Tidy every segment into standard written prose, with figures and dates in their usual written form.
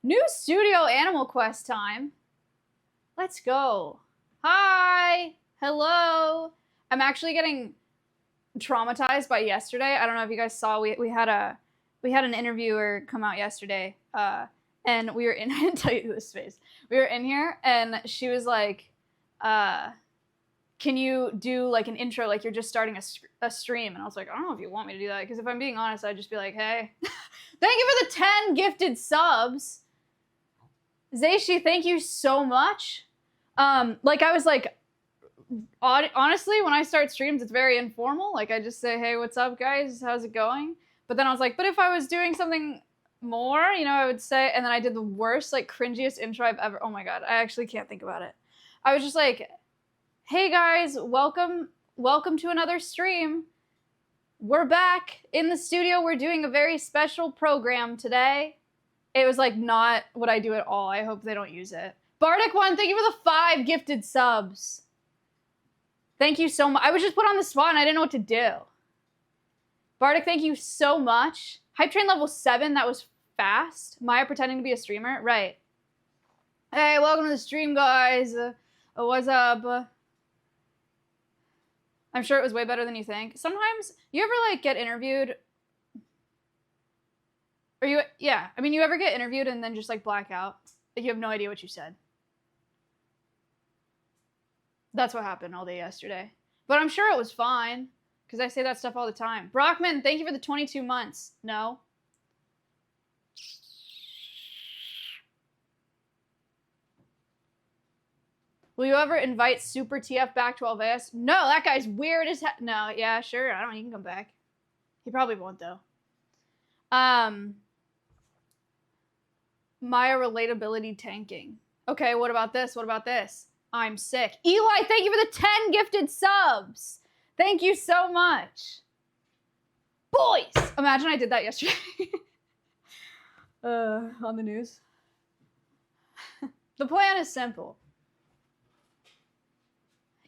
New studio Animal Quest time. Let's go. Hi. Hello. I'm actually getting traumatized by yesterday. I don't know if you guys saw, we had an interviewer come out yesterday, and we were in, I didn't tell you this space. We were in here, and she was like, can you do like an intro, like you're just starting a stream? And I was like, I don't know if you want me to do that, because if I'm being honest, I'd just be like, hey, thank you for the 10 gifted subs. Zeishi, thank you so much. Like I was like, honestly, when I start streams, it's very informal. Like I just say, hey, what's up, guys? How's it going? But then I was like, but if I was doing something more, you know, I would say, and then I did the worst, like cringiest intro I've ever, oh my God, I actually can't think about it. I was just like, hey guys, welcome to another stream. We're back in the studio. We're doing a very special program today. It was like not what I do at all. I hope they don't use it. Bardic1, thank you for the 5 gifted subs. Thank you so much. I was just put on the spot and I didn't know what to do. Bardic, thank you so much. Hype Train level 7, that was fast. Maya pretending to be a streamer, right. Hey, welcome to the stream, guys. What's up? I'm sure it was way better than you think. Sometimes, you ever like get interviewed? Or you ever get interviewed and then just like black out? Like you have no idea what you said. That's what happened all day yesterday. But I'm sure it was fine, because I say that stuff all the time. Brockman, thank you for the 22 months. No. Will you ever invite Super TF back to Alveus? No, that guy's weird as hell. No, yeah, sure. I don't know. He can come back. He probably won't, though. Maya relatability tanking. Okay, what about this? What about this? I'm sick. Eli, thank you for the 10 gifted subs. Thank you so much. Boys! Imagine I did that yesterday. On the news. The plan is simple.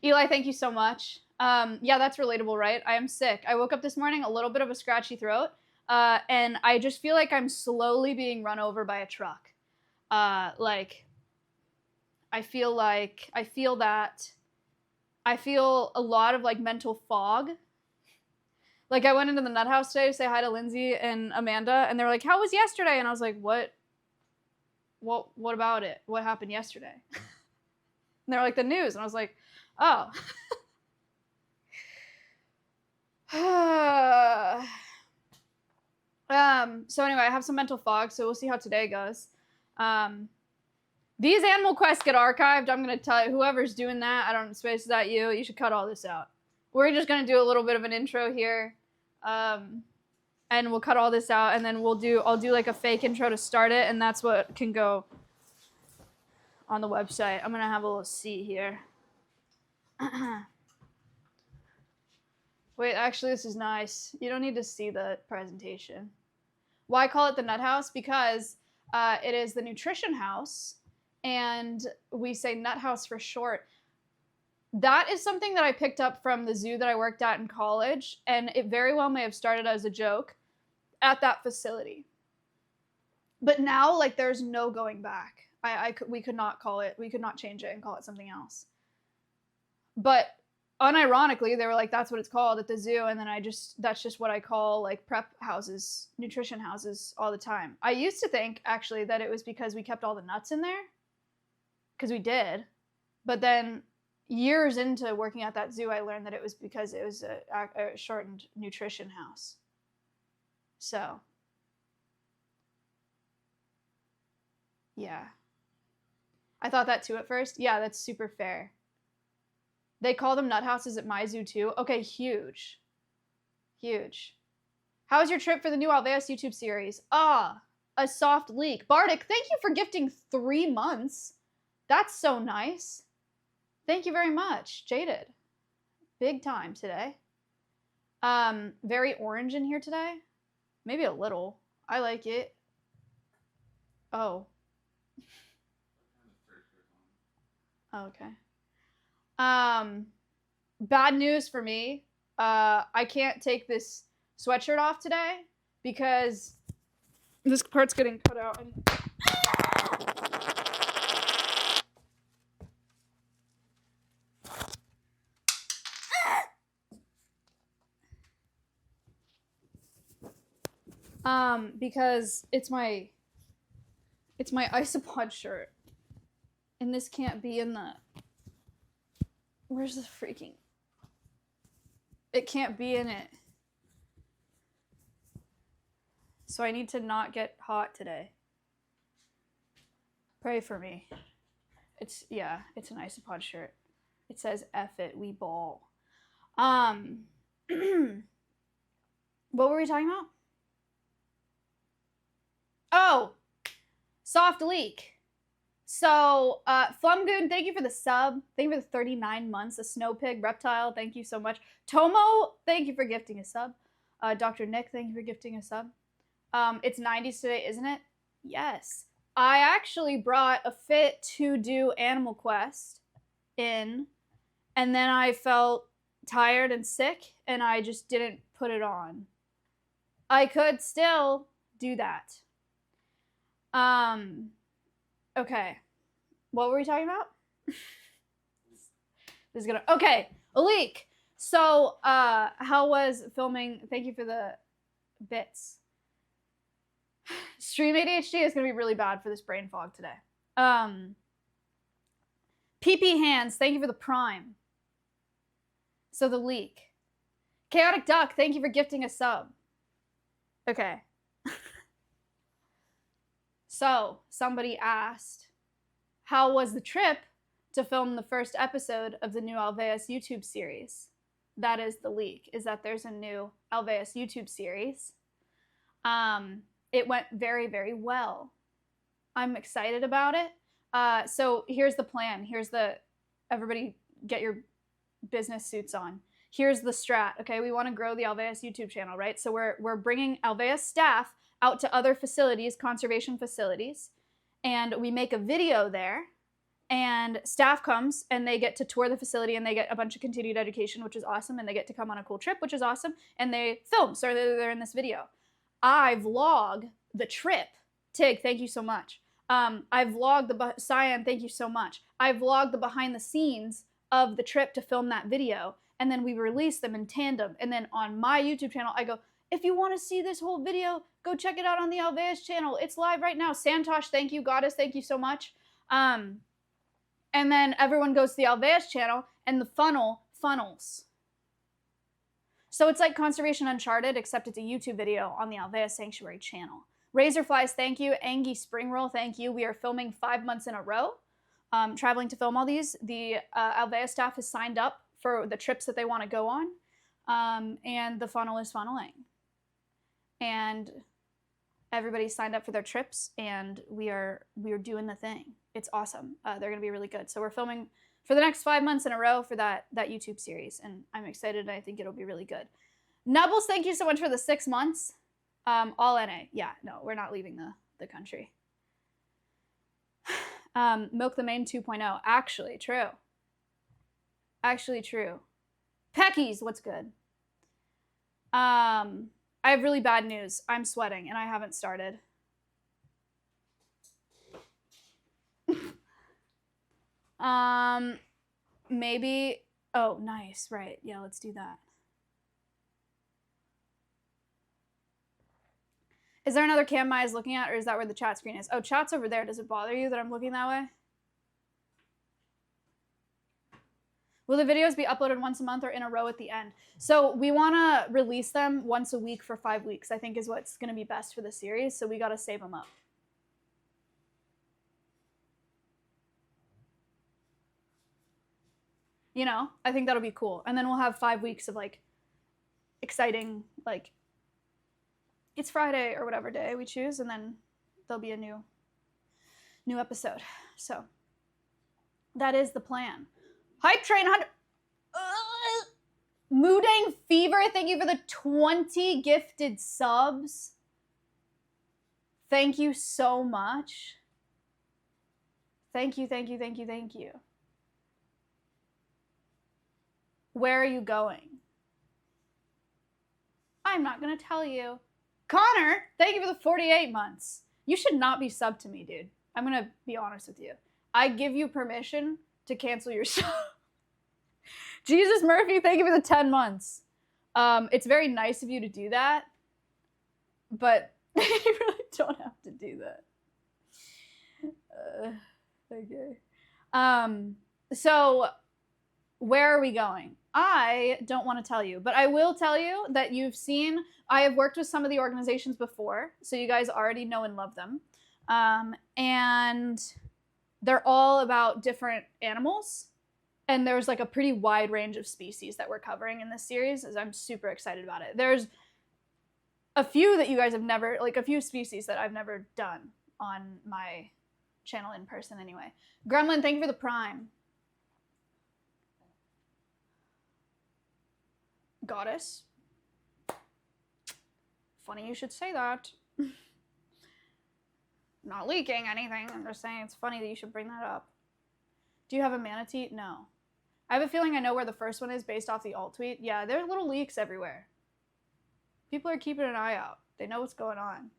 Eli, thank you so much. Yeah, that's relatable, right? I am sick. I woke up this morning, a little bit of a scratchy throat, and I just feel like I'm slowly being run over by a truck. Like, I feel a lot of like mental fog. Like I went into the nut house today to say hi to Lindsay and Amanda, and they were like, how was yesterday? And I was like, what about it? What happened yesterday? And they were like, the news. And I was like, oh. So anyway, I have some mental fog, so we'll see how today goes. These Animal Quests get archived. I'm going to tell you, whoever's doing that, I don't know, Space, is that you? You should cut all this out. We're just going to do a little bit of an intro here. And we'll cut all this out, and then I'll do like a fake intro to start it, and that's what can go on the website. I'm going to have a little seat here. Wait, actually, this is nice. You don't need to see the presentation. Why call it the Nut House? Because it is the nutrition house, and we say Nut House for short. That is something that I picked up from the zoo that I worked at in college, and it very well may have started as a joke at that facility. But now, like, there's no going back. We could not change it and call it something else. But unironically, they were like, that's what it's called at the zoo, and then that's just what I call like prep houses, nutrition houses all the time. I used to think actually that it was because we kept all the nuts in there, because we did, but then years into working at that zoo, I learned that it was because it was a shortened nutrition house. So yeah, I thought that too at first. Yeah, that's super fair. They call them nut houses at my zoo too. Okay, huge. Huge. How was your trip for the new Alveus YouTube series? A soft leak. Bardic, thank you for gifting 3 months. That's so nice. Thank you very much. Jaded. Big time today. Very orange in here today. Maybe a little. I like it. Oh. Okay. Bad news for me. I can't take this sweatshirt off today because this part's getting cut out. And Because it's my isopod shirt. And this can't be in the... Where's the freaking... It can't be in it. So I need to not get hot today. Pray for me. It's an isopod shirt. It says, F it, we ball. What were we talking about? Oh, soft leak. So, Flumgoon, thank you for the sub. Thank you for the 39 months. A Snow Pig, Reptile, thank you so much. Tomo, thank you for gifting a sub. Dr. Nick, thank you for gifting a sub. It's 90s today, isn't it? Yes. I actually brought a fit to do Animal Quest in, and then I felt tired and sick, and I just didn't put it on. I could still do that. Okay. What were we talking about? This is gonna... Okay, a leak. So, how was filming? Thank you for the bits. Stream ADHD is gonna be really bad for this brain fog today. PP Hands, thank you for the prime. So the leak. Chaotic Duck, thank you for gifting a sub. Okay. So, somebody asked, how was the trip to film the first episode of the new Alveus YouTube series? That is the leak, is that there's a new Alveus YouTube series. It went very, very well. I'm excited about it. So here's the plan. Everybody get your business suits on. Here's the strat, okay? We want to grow the Alveus YouTube channel, right? So we're bringing Alveus staff out to other facilities, conservation facilities, and we make a video there, and staff comes, and they get to tour the facility, and they get a bunch of continued education, which is awesome, and they get to come on a cool trip, which is awesome, and they film, so they're in this video. I vlog the trip. Tig, thank you so much. I vlogged Cyan, thank you so much. I vlogged the behind the scenes of the trip to film that video, and then we release them in tandem, and then on my YouTube channel, I go, if you want to see this whole video, go check it out on the Alveus channel. It's live right now. Santosh, thank you. Goddess, thank you so much. And then everyone goes to the Alveus channel, and the funnels. So it's like Conservation Uncharted, except it's a YouTube video on the Alveus Sanctuary channel. Razorflies, thank you. Angie Springroll, thank you. We are filming 5 months in a row, traveling to film all these. The Alveus staff has signed up for the trips that they want to go on, and the funnel is funneling. And everybody's signed up for their trips, and we are doing the thing. It's awesome. They're going to be really good. So we're filming for the next 5 months in a row for that YouTube series, and I'm excited, and I think it'll be really good. Nubbles, thank you so much for the 6 months. All NA. Yeah, no, we're not leaving the country. Milk the Main 2.0. Actually true. Actually true. Peckies, what's good? I have really bad news. I'm sweating, and I haven't started. Maybe... Oh, nice. Right. Yeah, let's do that. Is there another cam Maya's looking at, or is that where the chat screen is? Oh, chat's over there. Does it bother you that I'm looking that way? Will the videos be uploaded once a month or in a row at the end? So we want to release them once a week for 5 weeks, I think is what's going to be best for the series. So we got to save them up. You know, I think that'll be cool. And then we'll have 5 weeks of like exciting, like it's Friday or whatever day we choose. And then there'll be a new episode. So that is the plan. Hype Train 100. Moodang Fever, thank you for the 20 gifted subs. Thank you so much. Thank you, thank you, thank you, thank you. Where are you going? I'm not going to tell you. Connor, thank you for the 48 months. You should not be subbed to me, dude. I'm going to be honest with you. I give you permission to cancel your sub. Jesus Murphy, thank you for the 10 months. It's very nice of you to do that, but You really don't have to do that. Okay. So where are we going? I don't want to tell you, but I will tell you that you've seen, I have worked with some of the organizations before, so you guys already know and love them. And they're all about different animals. And there's like a pretty wide range of species that we're covering in this series, as I'm super excited about it. There's a few that you guys have never, like a few species that I've never done on my channel in person anyway. Gremlin, thank you for the prime. Goddess. Funny you should say that. Not leaking anything, I'm just saying it's funny that you should bring that up. Do you have a manatee? No. I have a feeling I know where the first one is based off the alt tweet. Yeah, there are little leaks everywhere. People are keeping an eye out. They know what's going on.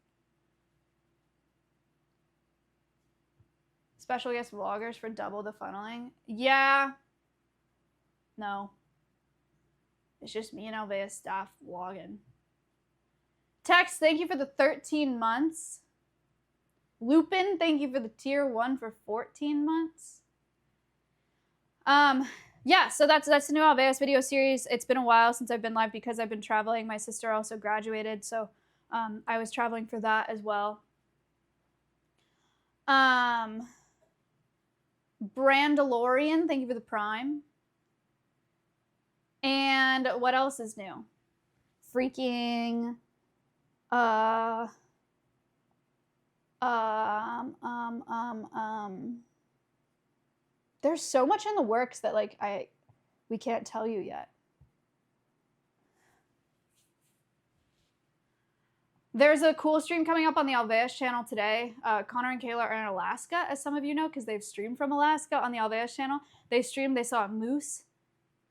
Special guest vloggers for double the funneling? Yeah. No. It's just me and Alveus staff vlogging. Tex, thank you for the 13 months. Lupin, thank you for the tier 1 for 14 months. Yeah, so that's the new Alveus video series. It's been a while since I've been live because I've been traveling. My sister also graduated, so I was traveling for that as well. Brandalorian, thank you for the prime. And what else is new? Freaking there's so much in the works that like we can't tell you yet. There's a cool stream coming up on the Alveus channel today. Connor and Kayla are in Alaska, as some of you know, because they've streamed from Alaska on the Alveus channel. They saw a moose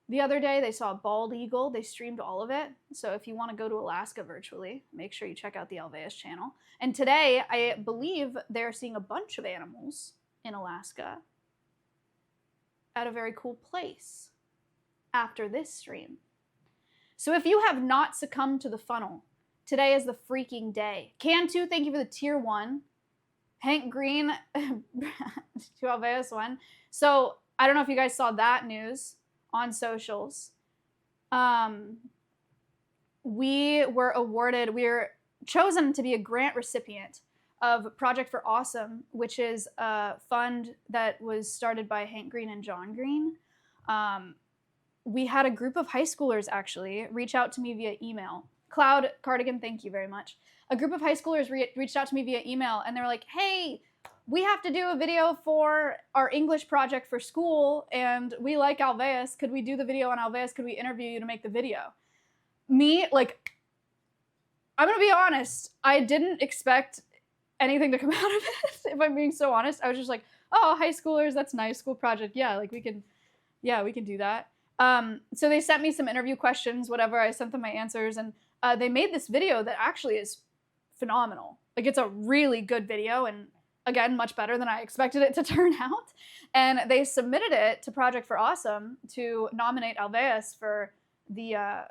the other day. They saw a bald eagle. They streamed all of it. So if you want to go to Alaska virtually, make sure you check out the Alveus channel. And today, I believe they're seeing a bunch of animals in Alaska at a very cool place after this stream. So if you have not succumbed to the funnel, today is the freaking day. Can2, thank you for the tier 1. Hank Green to Alveus 1. So I don't know if you guys saw that news on socials. We were chosen to be a grant recipient of Project for Awesome, which is a fund that was started by Hank Green and John Green. We had a group of high schoolers actually reach out to me via email. Cloud Cardigan, thank you very much. A group of high schoolers reached out to me via email, and they were like, hey, we have to do a video for our English project for school, and we like Alveus. Could we do the video on Alveus? Could we interview you to make the video? Me, like, I'm gonna be honest, I didn't expect anything to come out of it, if I'm being so honest. I was just like, oh, high schoolers, that's nice, school project. Yeah, like we can do that. So they sent me some interview questions, whatever. I sent them my answers, and they made this video that actually is phenomenal. Like, it's a really good video, and again, much better than I expected it to turn out. And they submitted it to Project for Awesome to nominate Alveus for the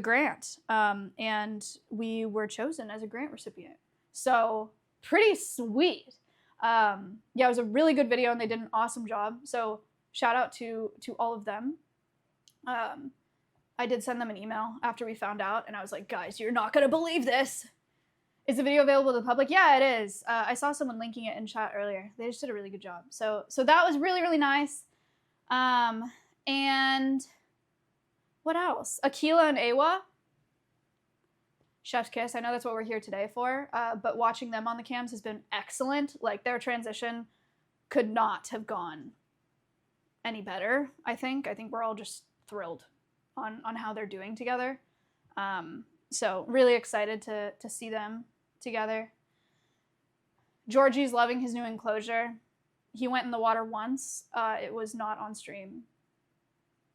grant. And we were chosen as a grant recipient. So pretty sweet. Yeah, it was a really good video and they did an awesome job. So shout out to all of them. I did send them an email after we found out and I was like, guys, you're not gonna believe this. Is the video available to the public? Yeah, it is. I saw someone linking it in chat earlier. They just did a really good job. So that was really, really nice. And what else? Aquila and Awa. Chef's kiss. I know that's what we're here today for. But watching them on the cams has been excellent. Like, their transition could not have gone any better, I think. I think we're all just thrilled on how they're doing together. So really excited to see them together. Georgie's loving his new enclosure. He went in the water once. It was not on stream.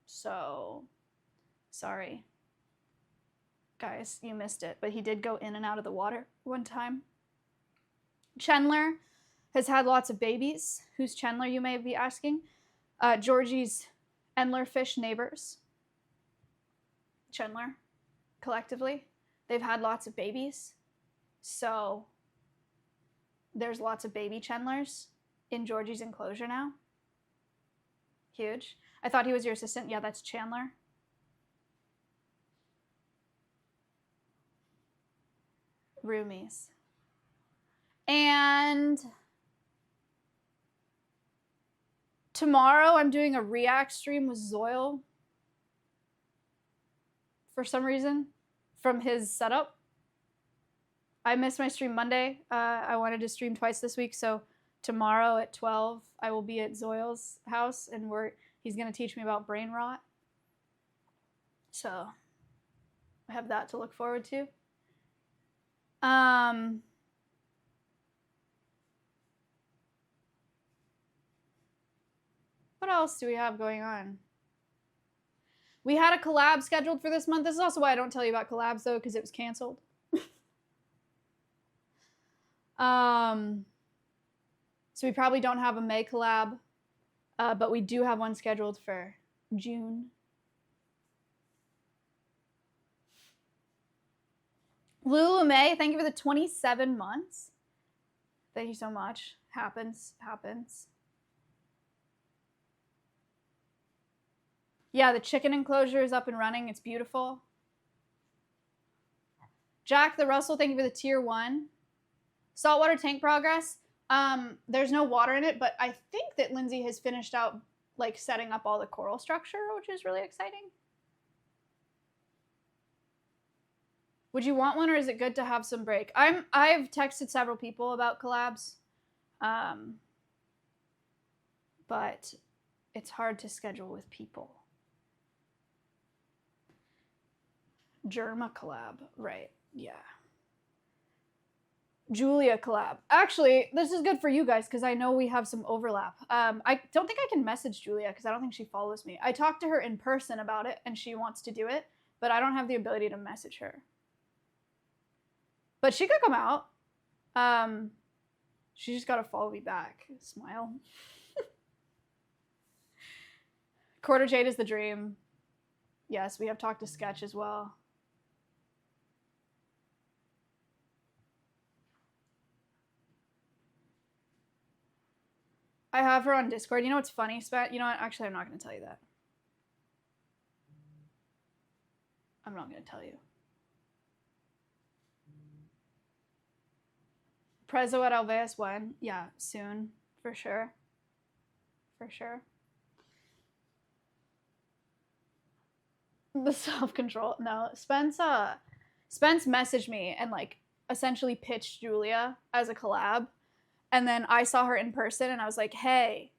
So, sorry. Guys, you missed it. But he did go in and out of the water one time. Chandler has had lots of babies. Who's Chandler, you may be asking? Georgie's Endlerfish neighbors. Chandler, collectively. They've had lots of babies. So there's lots of baby Chandlers in Georgie's enclosure now. Huge. I thought he was your assistant. Yeah, that's Chandler. Roomies. And tomorrow I'm doing a React stream with Zoil for some reason from his setup. I missed my stream Monday. I wanted to stream twice this week, so tomorrow at 12 I will be at Zoil's house and he's going to teach me about brain rot. So I have that to look forward to. What else do we have going on? We had a collab scheduled for this month. This is also why I don't tell you about collabs, though, because it was canceled. So we probably don't have a May collab, but we do have one scheduled for June. Lulu May, thank you for the 27 months. Thank you so much. Happens. Yeah, the chicken enclosure is up and running. It's beautiful. Jack the Russell, thank you for the tier 1. Saltwater tank progress. There's no water in it, but I think that Lindsay has finished out like setting up all the coral structure, which is really exciting. Would you want one, or is it good to have some break? I've texted several people about collabs, but it's hard to schedule with people. Germa collab, right? Yeah. Julia collab. Actually, this is good for you guys because I know we have some overlap. I don't think I can message Julia because I don't think she follows me. I talked to her in person about it and she wants to do it, but I don't have the ability to message her. But she could come out. She just gotta follow me back. Smile. Quarter Jade is the dream. Yes, we have talked to Sketch as well. I have her on Discord. You know what's funny, Spat? You know what? Actually, I'm not going to tell you that. I'm not going to tell you. Prezzo at Alveus when? Yeah, soon. For sure. For sure. The self-control. No, Spence messaged me and like essentially pitched Julia as a collab. And then I saw her in person and I was like, hey,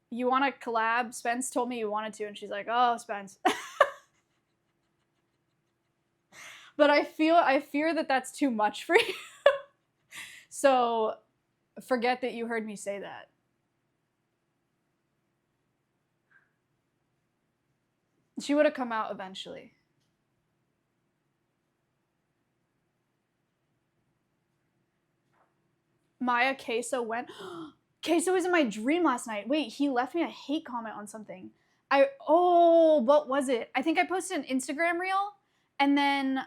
you want to collab? Spence told me you wanted to. And she's like, oh, Spence. But I fear that that's too much for you. So forget that you heard me say that. She would have come out eventually. Maya Queso went. Queso was in my dream last night. Wait, he left me a hate comment on something. What was it? I think I posted an Instagram reel, and then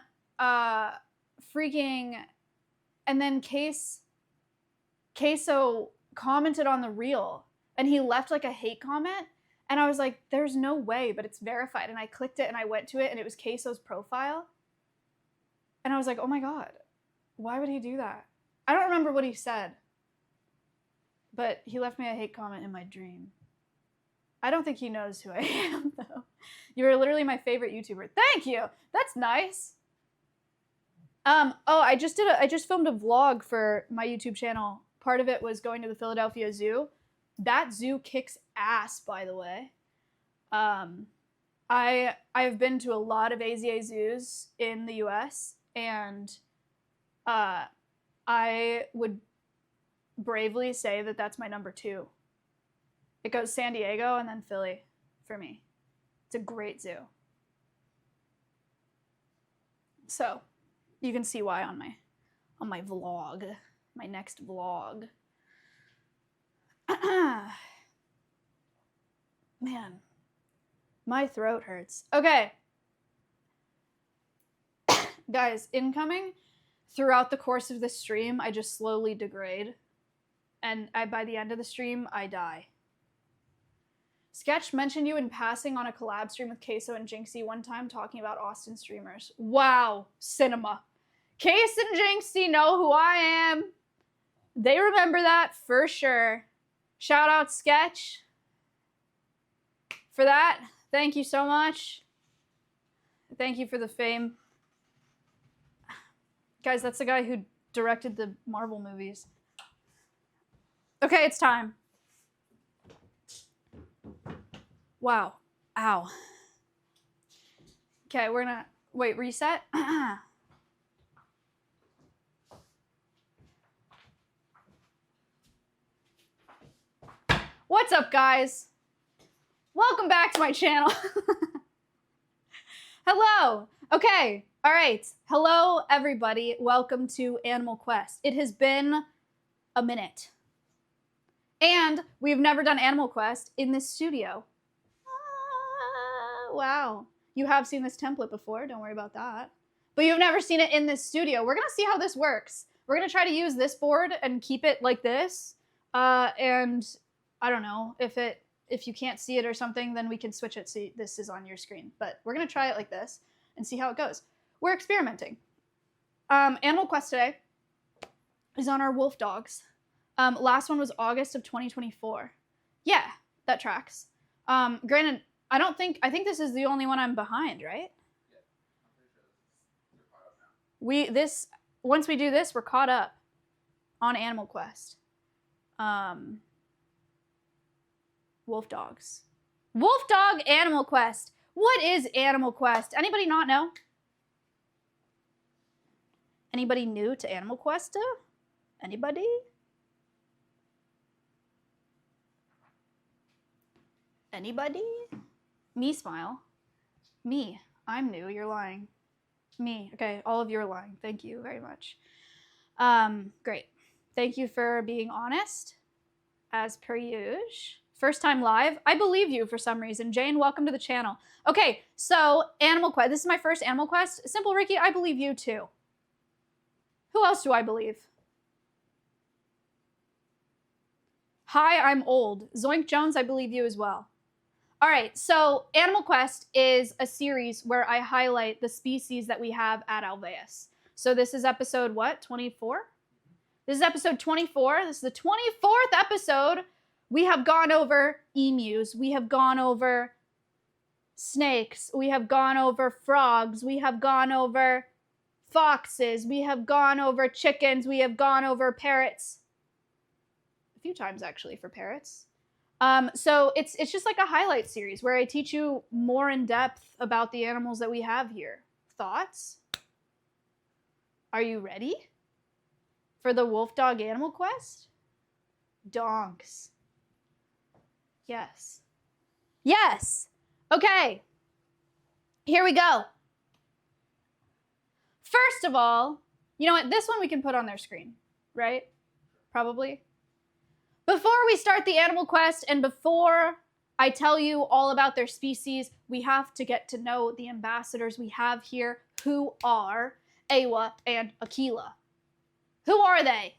Queso commented on the reel, and he left like a hate comment, and I was like, there's no way, but it's verified, and I clicked it, and I went to it, and it was Queso's profile, and I was like, oh my god, why would he do that? I don't remember what he said, but he left me a hate comment in my dream. I don't think he knows who I am, though. You're literally my favorite YouTuber. Thank you! That's nice! I just filmed a vlog for my YouTube channel. Part of it was going to the Philadelphia Zoo. That zoo kicks ass, by the way. I've been to a lot of AZA zoos in the US, and I would bravely say that that's my number 2. It goes San Diego and then Philly for me. It's a great zoo. So you can see why on my vlog, my next vlog. Man, my throat hurts. Okay. Guys, incoming throughout the course of the stream, I just slowly degrade. And by the end of the stream, I die. Sketch mentioned you in passing on a collab stream with Queso and Jinxie one time talking about Austin streamers. Wow, cinema. Case and Jinxie know who I am. They remember that for sure. Shout out Sketch for that. Thank you so much. Thank you for the fame. Guys, that's the guy who directed the Marvel movies. Okay, it's time. Wow. Ow. Okay, we're gonna... Wait, reset? What's up, guys? Welcome back to my channel. Hello. Okay. All right. Hello, everybody. Welcome to Animal Quest. It has been a minute. And we've never done Animal Quest in this studio. Wow. You have seen this template before. Don't worry about that. But you've never seen it in this studio. We're going to see how this works. We're going to try to use this board and keep it like this. And I don't know, if you can't see it or something, then we can switch it so this is on your screen. But we're going to try it like this and see how it goes. We're experimenting. Animal Quest today is on our Wolfdogs. Last one was August of 2024. Yeah, that tracks. Granted, I think this is the only one I'm behind, right? Yeah, I'm pretty sure you're caught up now. Once we do this, we're caught up on Animal Quest. Wolfdogs. Wolfdog Animal Quest. What is Animal Quest? Anybody not know? Anybody new to Animal Quest? Anybody? Anybody? Me smile. Me. I'm new. You're lying. Me. Okay, all of you are lying. Thank you very much. Great. Thank you for being honest, as per usual. First time live. I believe you for some reason. Jane, welcome to the channel. Okay, so Animal Quest. This is my first Animal Quest. Simple Ricky, I believe you too. Who else do I believe? Hi, I'm old. Zoink Jones, I believe you as well. All right, so Animal Quest is a series where I highlight the species that we have at Alveus. So this is episode what, 24? This is episode 24. This is the 24th episode. We have gone over emus. We have gone over snakes. We have gone over frogs. We have gone over foxes. We have gone over chickens. We have gone over parrots. A few times, actually, for parrots. So it's just like a highlight series where I teach you more in depth about the animals that we have here. Thoughts? Are you ready for the Wolfdog Animal Quest? Donks. Yes. Yes. Okay. Here we go. First of all, you know what? This one we can put on their screen, right? Probably. Before we start the Animal Quest and before I tell you all about their species, we have to get to know the ambassadors we have here, who are Awa and Aquila. Who are they?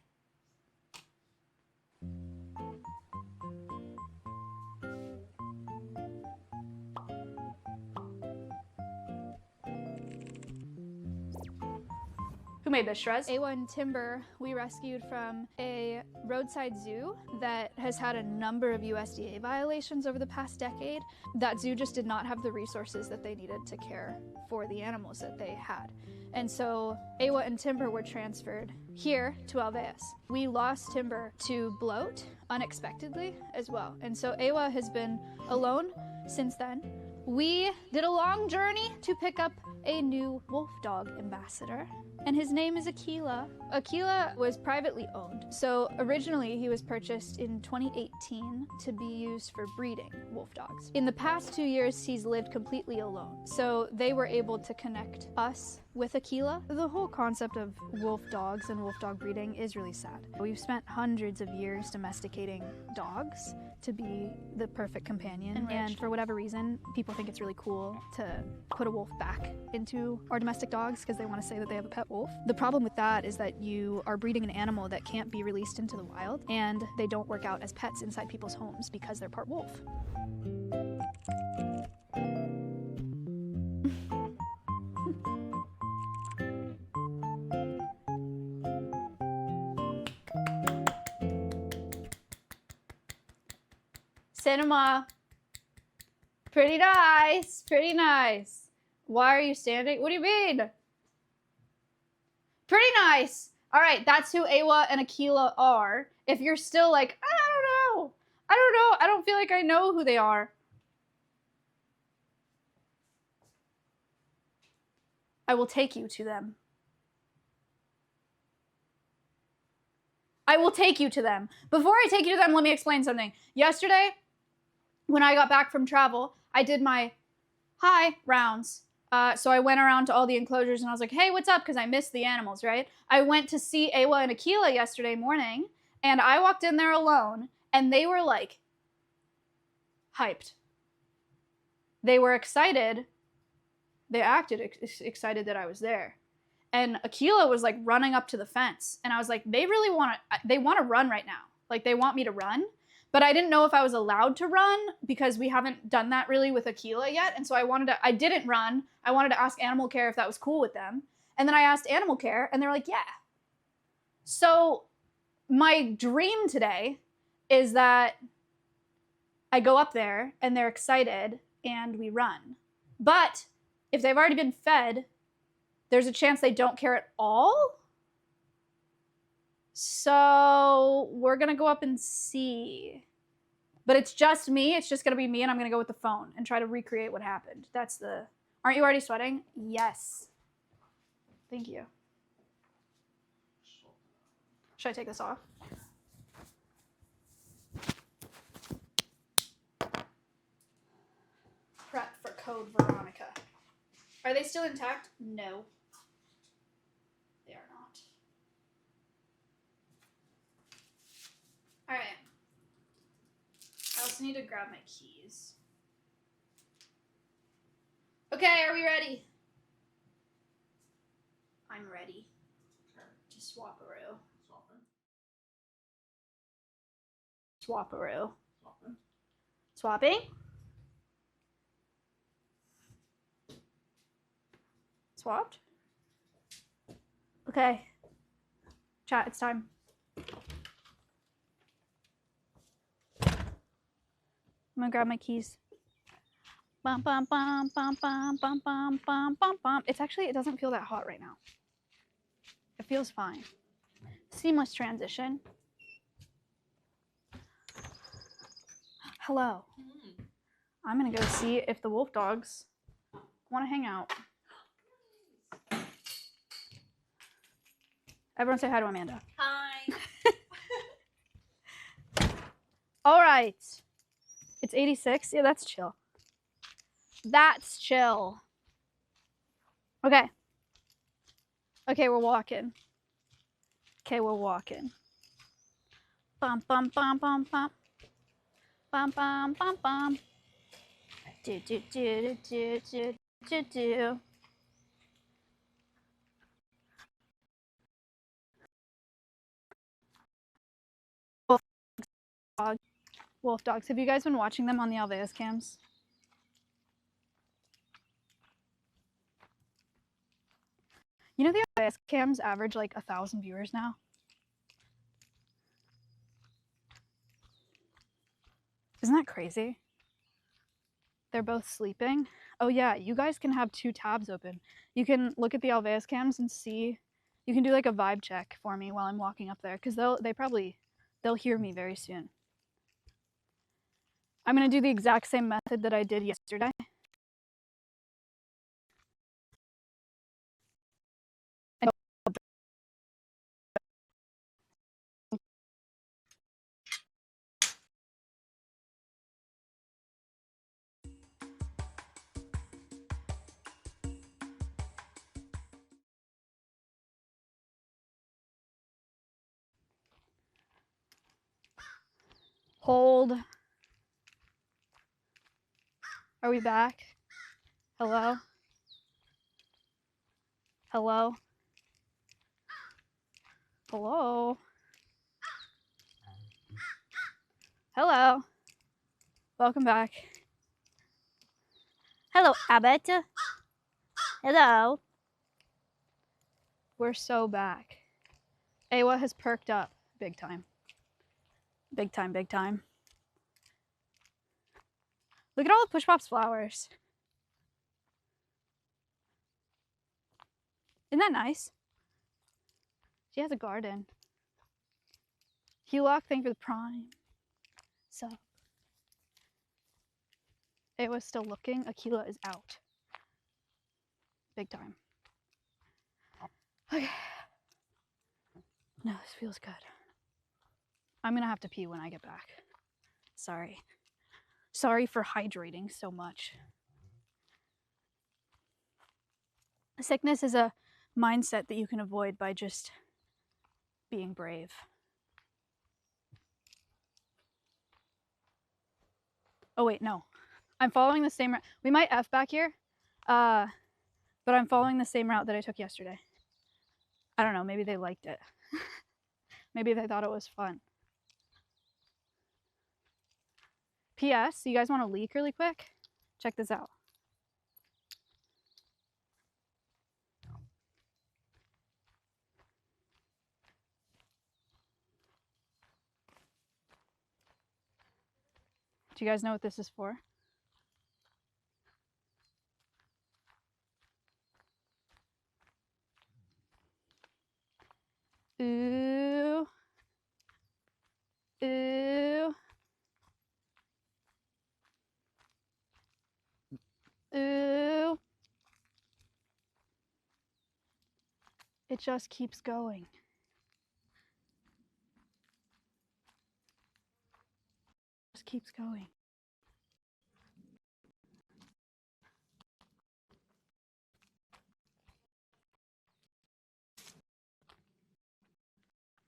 Who made this, Shrez? Awa and Timber, we rescued from a roadside zoo that has had a number of USDA violations over the past decade. That zoo just did not have the resources that they needed to care for the animals that they had. And so Awa and Timber were transferred here to Alveus. We lost Timber to bloat unexpectedly as well. And so Awa has been alone since then. We did a long journey to pick up a new Wolfdog ambassador, and his name is Aquila. Aquila was privately owned, so originally he was purchased in 2018 to be used for breeding Wolfdogs. In the past 2 years, he's lived completely alone, so they were able to connect us with Aquila. The whole concept of wolf dogs and wolf dog breeding is really sad. We've spent hundreds of years domesticating dogs to be the perfect companion, and for whatever reason, people think it's really cool to put a wolf back into our domestic dogs because they want to say that they have a pet wolf. The problem with that is that you are breeding an animal that can't be released into the wild, and they don't work out as pets inside people's homes because they're part wolf. Cinema. Pretty nice. Pretty nice. Why are you standing? What do you mean? Pretty nice. All right, that's who Awa and Aquila are. If you're still like, I don't know. I don't know. I don't feel like I know who they are. I will take you to them. I will take you to them. Before I take you to them, let me explain something. Yesterday, when I got back from travel, I did my hi rounds. So I went around to all the enclosures and I was like, hey, what's up? Because I missed the animals, right? I went to see Awa and Aquila yesterday morning, and I walked in there alone, and they were like hyped. They were excited. They acted excited that I was there. And Aquila was like running up to the fence, and I was like, they really want to run right now. Like, they want me to run. But I didn't know if I was allowed to run because we haven't done that really with Aquila yet. And so I didn't run. I wanted to ask animal care if that was cool with them. And then I asked animal care and they're like, yeah. So my dream today is that I go up there and they're excited and we run. But if they've already been fed, there's a chance they don't care at all. So we're going to go up and see. But it's just me. It's just going to be me, and I'm going to go with the phone and try to recreate what happened. That's the... Aren't you already sweating? Yes. Thank you. Should I take this off? Prep for Code Veronica. Are they still intact? No. They are not. All right. I also need to grab my keys. Okay, are we ready? I'm ready. Okay. Just swap-a-roo. Swapping. Swap-a-roo. Swapping. Swapping? Swapped? Okay. Chat, it's time. I'm gonna grab my keys. Bum, bum, bum, bum, bum, bum, bum, bum, bum, bum. It doesn't feel that hot right now. It feels fine. Seamless transition. Hello. I'm gonna go see if the Wolfdogs want to hang out. Everyone say hi to Amanda. Hi. All right. It's 86. Yeah, that's chill. That's chill. Okay. Okay, we're walking. Okay, we're walking. Bum, bum, bum, bum, bum. Bum, bum, bum, bum. Do, do, do, do, do, do, do. Wolfdogs. Have you guys been watching them on the Alveus cams? You know the Alveus cams average like 1,000 viewers now? Isn't that crazy? They're both sleeping. Oh yeah, you guys can have 2 tabs open. You can look at the Alveus cams and see. You can do like a vibe check for me while I'm walking up there, because they'll hear me very soon. I'm gonna do the exact same method that I did yesterday. Hold. Are we back? Hello? Hello? Hello? Hello? Welcome back. Hello, Abbott. Hello. We're so back. Awa has perked up big time. Big time, big time. Look at all the Push Pops flowers. Isn't that nice? She has a garden. Helock, thank you for the prime. So, Awa's still looking. Aquila is out. Big time. Okay. No, this feels good. I'm gonna have to pee when I get back. Sorry. Sorry for hydrating so much. Sickness is a mindset that you can avoid by just being brave. Oh wait, no. I'm following the same route. We might F back here, but I'm following the same route that I took yesterday. I don't know, maybe they liked it. Maybe they thought it was fun. P.S. You guys want to leak really quick? Check this out. Do you guys know what this is for? Ooh. Ooh. Ooh. It just keeps going. Just keeps going.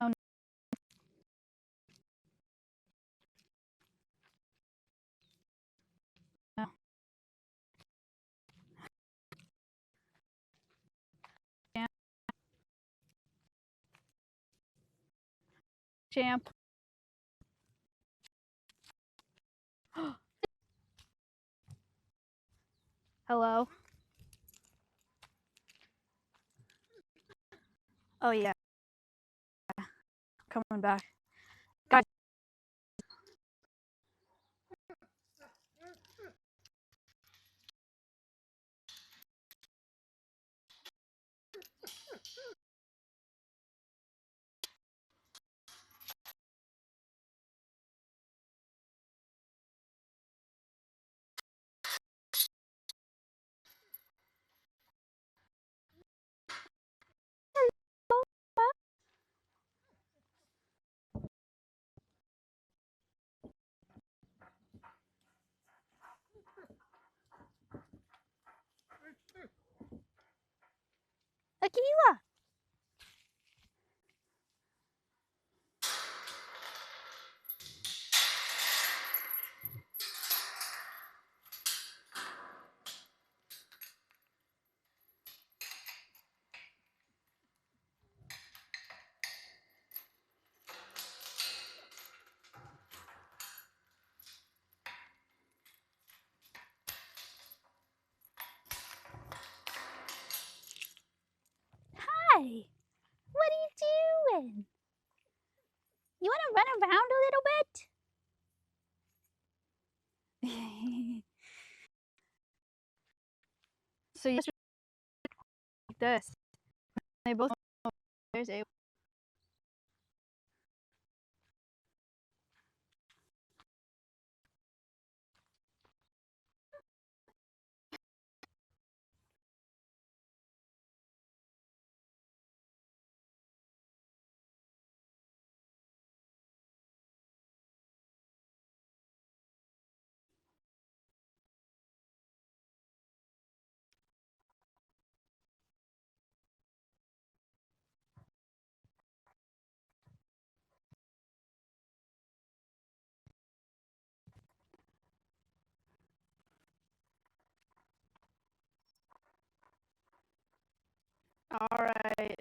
Oh no. Champ. Champ. Hello. Oh yeah. Coming back. Guys. Aquila. Hi. What are you doing? You want to run around a little bit? So you just like this. They both. There's a. Alright.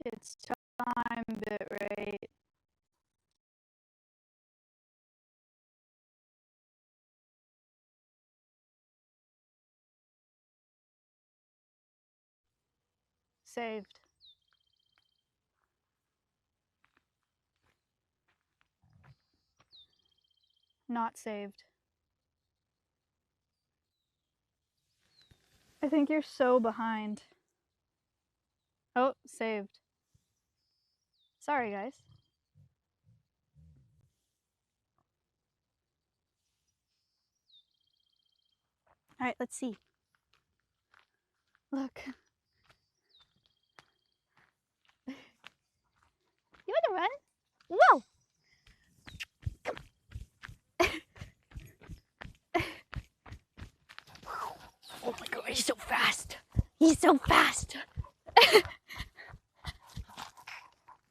It's time, bitrate. Saved. Not saved. I think you're so behind. Oh, saved. Sorry, guys. All right, let's see. Look. You want to run? Whoa! Come. Oh my god, he's so fast. He's so fast.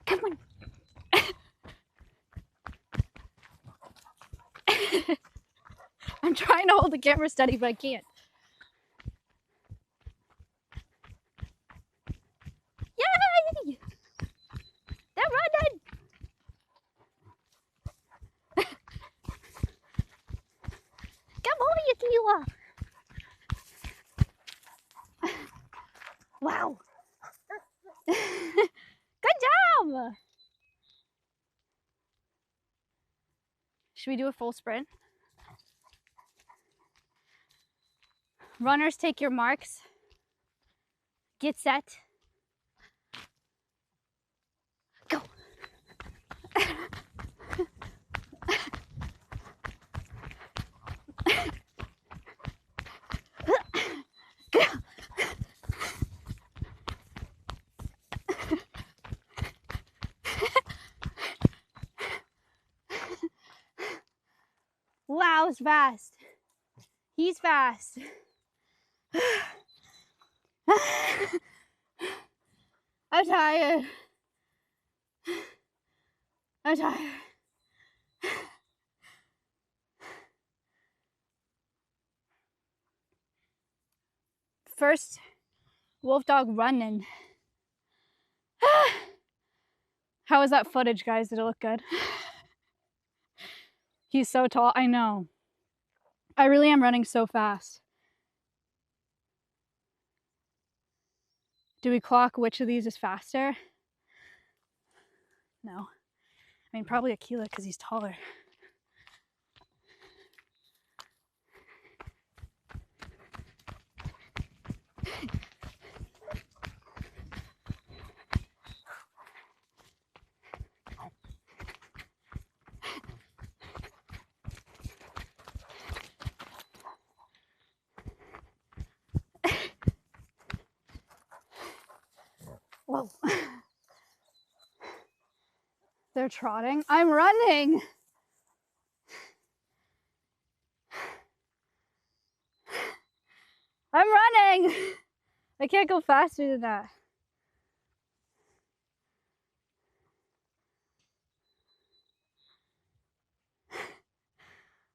Come on. I'm trying to hold the camera steady, but I can't. Yay! They're running! Come on, Yakila! Wow! Good job! Should we do a full sprint? Runners, take your marks. Get set. Go! Wow, it's fast. He's fast. I'm tired. I'm tired. First, Wolfdog running. How was that footage, guys? Did it look good? He's so tall. I know. I really am running so fast. Do we clock which of these is faster? No. I mean, probably Aquila because he's taller. Whoa. They're trotting. I'm running. I'm running. I can't go faster than that.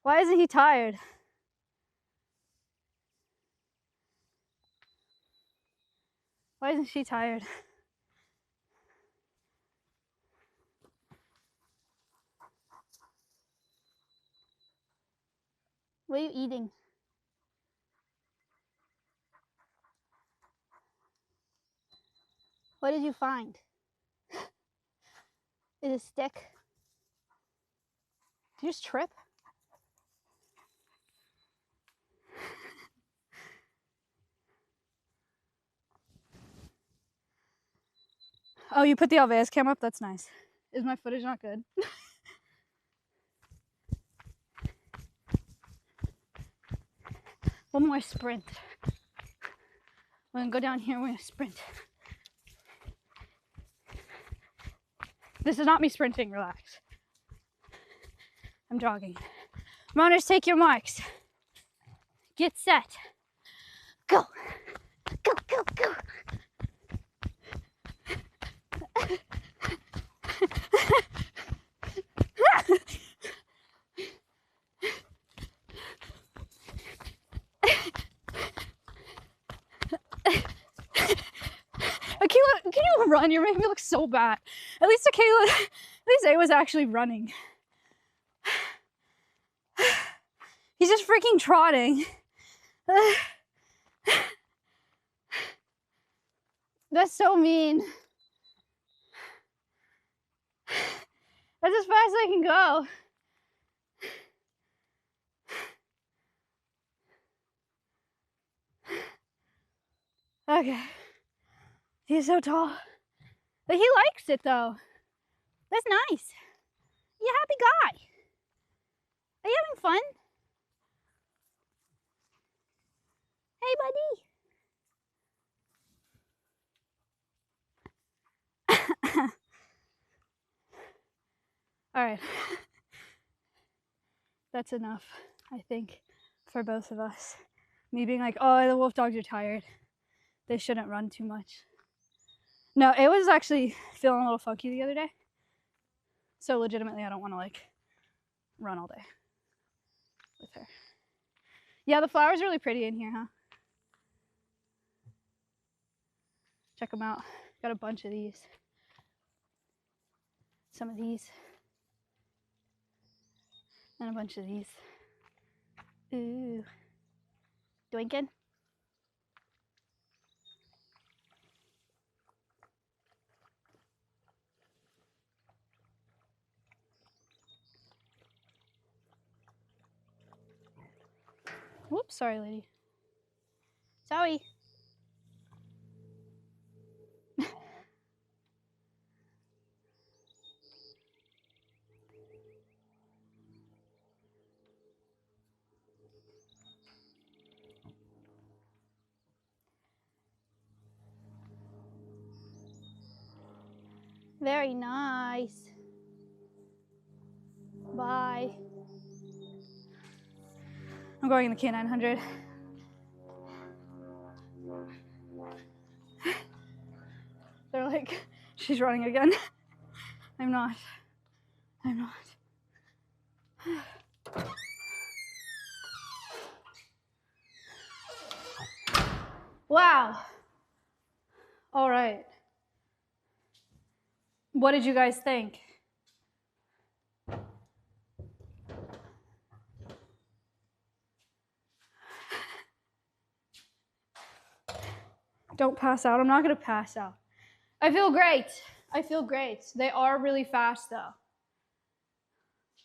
Why isn't he tired? Why isn't she tired? What are you eating? What did you find? Is it a stick? Did you just trip? Oh, you put the Alveus cam up? That's nice. Is my footage not good? One more sprint. We're gonna go down here, we're gonna sprint. This is not me sprinting, relax. I'm jogging. Runners, take your marks. Get set. Go. Go, go, go. run. You're making me look so bad. At least Awa's actually running. He's just freaking trotting. That's so mean. That's as fast as I can go. Okay. He's so tall. But he likes it though. That's nice. You happy guy. Are you having fun? Hey, buddy. All right. That's enough, I think, for both of us. Me being like, oh, the Wolfdogs are tired. They shouldn't run too much. No, it was actually feeling a little funky the other day. So legitimately, I don't want to like run all day with her. Yeah, the flowers are really pretty in here, huh? Check them out. Got a bunch of these. Some of these. And a bunch of these. Ooh. Doinkin'. Whoops, sorry, lady. Sorry. Very nice. Bye. I'm going in the K900. They're like, she's running again. I'm not. I'm not. Wow. All right. What did you guys think? Don't pass out. I'm not going to pass out. I feel great. I feel great. They are really fast, though.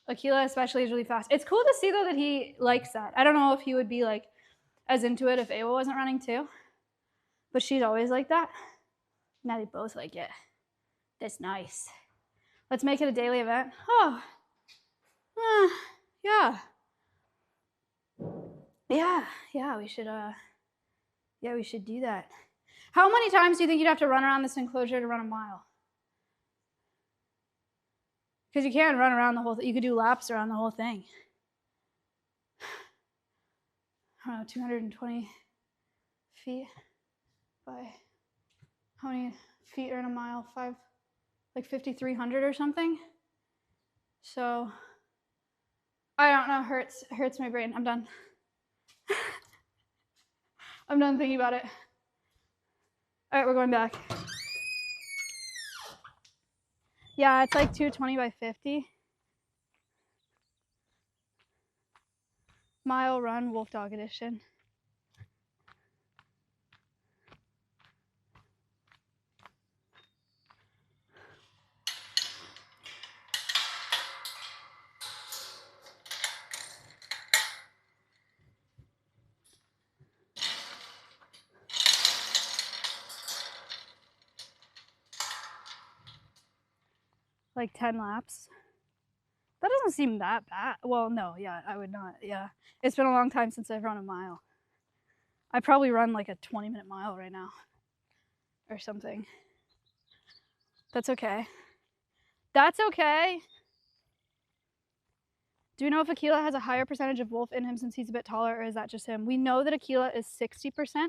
Aquila especially is really fast. It's cool to see, though, that he likes that. I don't know if he would be, like, as into it if Awa wasn't running, too. But she's always like that. Now they both like it. That's nice. Let's make it a daily event. Oh. Yeah. Yeah, we should, we should do that. How many times do you think you'd have to run around this enclosure to run a mile? Because you can't run around the whole thing. You could do laps around the whole thing. I don't know, 220 feet by, how many feet are in a mile? Like 5,300 or something. So, I don't know, hurts my brain. I'm done. I'm done thinking about it. All right, we're going back. Yeah, it's like 220 by 50. Mile run, Wolfdog edition. Like 10 laps. That doesn't seem that bad. Well, no, yeah, I would not. Yeah. It's been a long time since I've run a mile. I probably run like a 20-minute mile right now or something. That's okay. That's okay. Do we know if Aquila has a higher percentage of wolf in him since he's a bit taller, or is that just him? We know that Aquila is 60%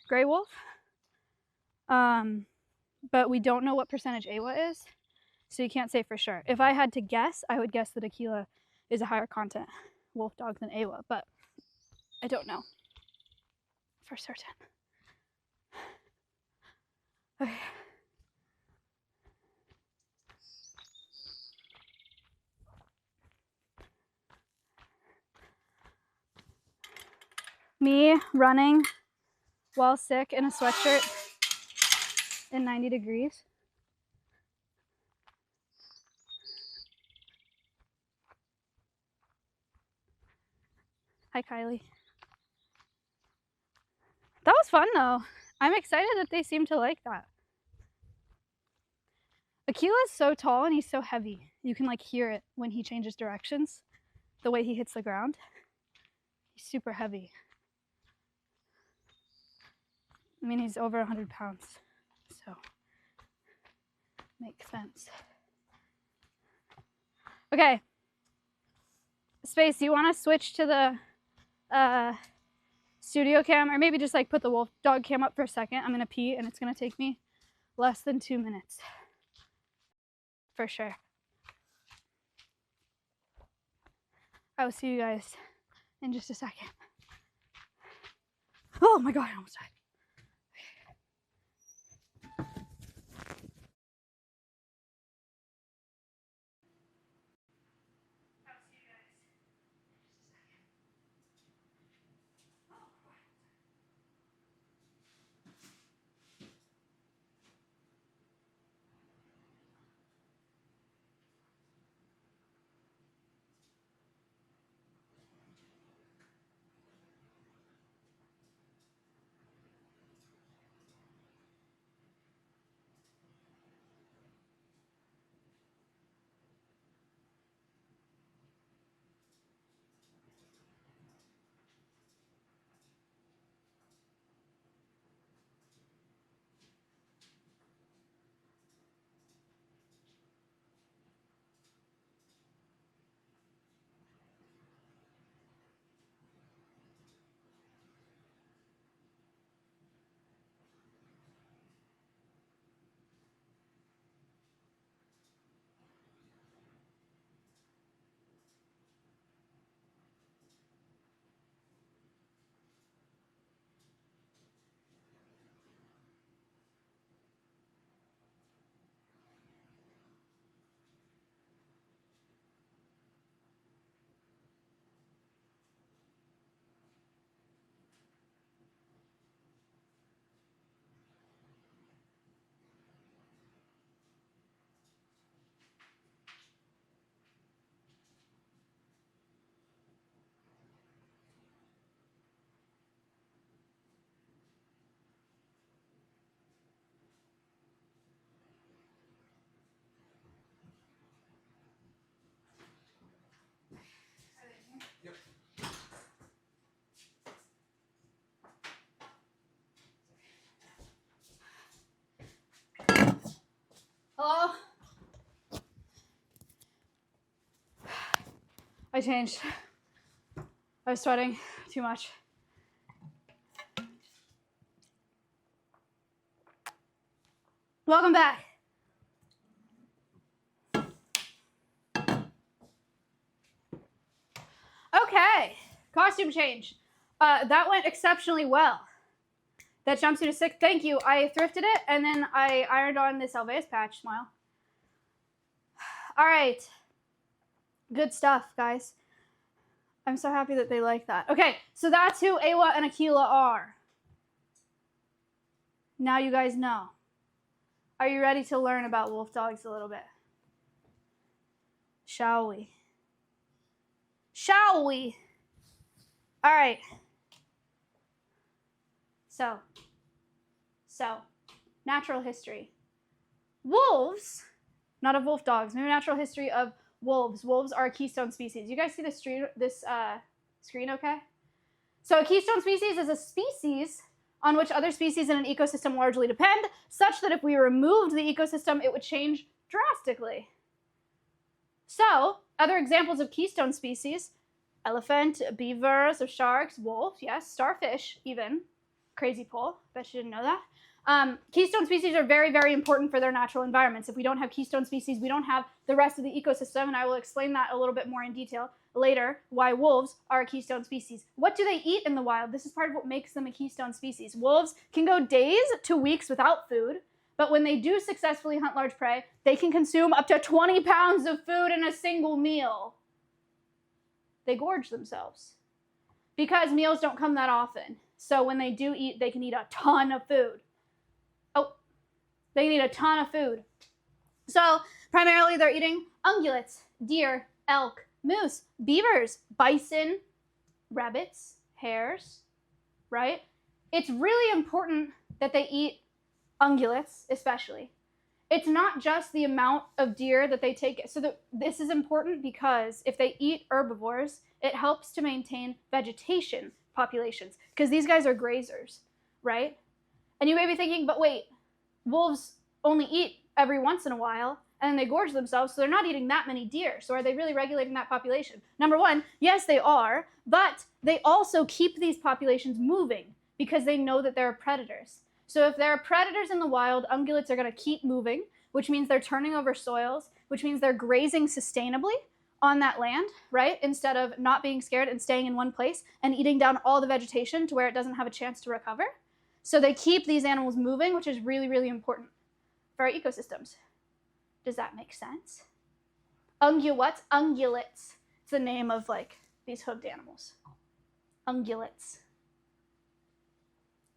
gray wolf, but we don't know what percentage Awa is. So you can't say for sure. If I had to guess, I would guess that Aquila is a higher content Wolfdog than Awa, but I don't know for certain. Okay. Me running while sick in a sweatshirt in 90 degrees. Hi, Kylie. That was fun, though. I'm excited that they seem to like that. Akila's so tall and he's so heavy. You can like hear it when he changes directions, the way he hits the ground. He's super heavy. I mean, he's over 100 pounds, so makes sense. Okay. Space, do you want to switch to the studio cam, or maybe just like put the wolf dog cam up for a second? I'm gonna pee and it's gonna take me less than 2 minutes. For sure. I will see you guys in just a second. Oh my god, I almost died. Hello? I changed. I was sweating too much. Welcome back. Okay, costume change. That went exceptionally well. That jumpsuit is sick. Thank you. I thrifted it and then I ironed on this Alveus patch. Smile. All right. Good stuff, guys. I'm so happy that they like that. Okay, so that's who Awa and Akila are. Now you guys know. Are you ready to learn about Wolfdogs a little bit? Shall we? Shall we? All right. So, natural history. Wolves, not of wolf dogs, maybe natural history of wolves. Wolves are a keystone species. You guys see this screen okay? So a keystone species is a species on which other species in an ecosystem largely depend, such that if we removed the ecosystem, it would change drastically. So, other examples of keystone species: elephant, beaver, so sharks, wolf, yes, starfish even. Crazy pull, bet you didn't know that. Keystone species are very, very important for their natural environments. If we don't have keystone species, we don't have the rest of the ecosystem, and I will explain that a little bit more in detail later, why wolves are a keystone species. What do they eat in the wild? This is part of what makes them a keystone species. Wolves can go days to weeks without food, but when they do successfully hunt large prey, they can consume up to 20 pounds of food in a single meal. They gorge themselves. because meals don't come that often. So when they do eat, they can eat a ton of food. Oh, they can eat a ton of food. So primarily they're eating ungulates, deer, elk, moose, beavers, bison, rabbits, hares, right? It's really important that they eat ungulates, especially. It's not just the amount of deer that they take. So this is important because if they eat herbivores, it helps to maintain vegetation populations because these guys are grazers, right? And you may be thinking, but wait, wolves only eat every once in a while and then they gorge themselves, so they're not eating that many deer. So are they really regulating that population? Number one, yes, they are, but they also keep these populations moving because they know that there are predators. So if there are predators in the wild, ungulates are going to keep moving, which means they're turning over soils, which means they're grazing sustainably on that land, right? Instead of not being scared and staying in one place and eating down all the vegetation to where it doesn't have a chance to recover. So they keep these animals moving, which is really, really important for our ecosystems. Does that make sense? Ungulates. It's the name of like these hoofed animals. Ungulates.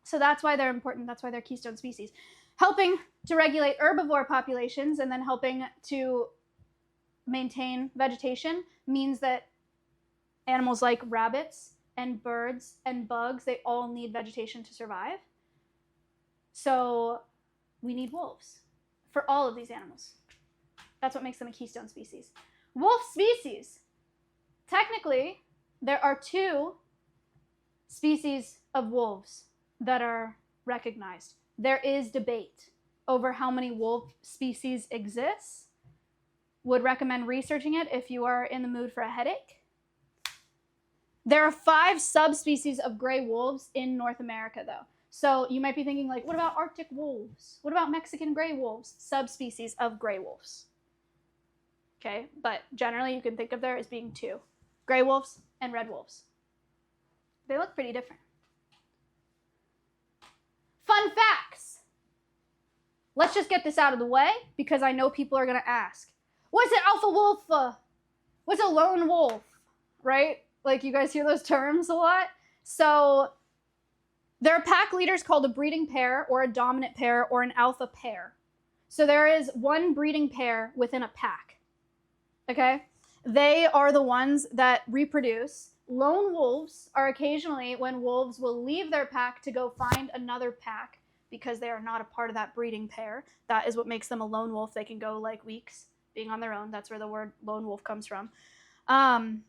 So that's why they're important. That's why they're keystone species. Helping to regulate herbivore populations and then helping to maintain vegetation means that animals like rabbits and birds and bugs, they all need vegetation to survive. So we need wolves for all of these animals. That's what makes them a keystone species. Wolf species. Technically, there are 2 species of wolves that are recognized. There is debate over how many wolf species exist. Would recommend researching it if you are in the mood for a headache. There are 5 subspecies of gray wolves in North America, though. So you might be thinking, like, what about Arctic wolves? What about Mexican gray wolves? Subspecies of gray wolves. Okay, but generally you can think of there as being 2. Gray wolves and red wolves. They look pretty different. Fun facts. Let's just get this out of the way because I know people are going to ask. What's an alpha wolf? What's a lone wolf? Right? Like you guys hear those terms a lot. So there are pack leaders called a breeding pair or a dominant pair or an alpha pair. So there is one breeding pair within a pack. Okay? They are the ones that reproduce. Lone wolves are occasionally when wolves will leave their pack to go find another pack because they are not a part of that breeding pair. That is what makes them a lone wolf. They can go like weeks being on their own. That's where the word lone wolf comes from. And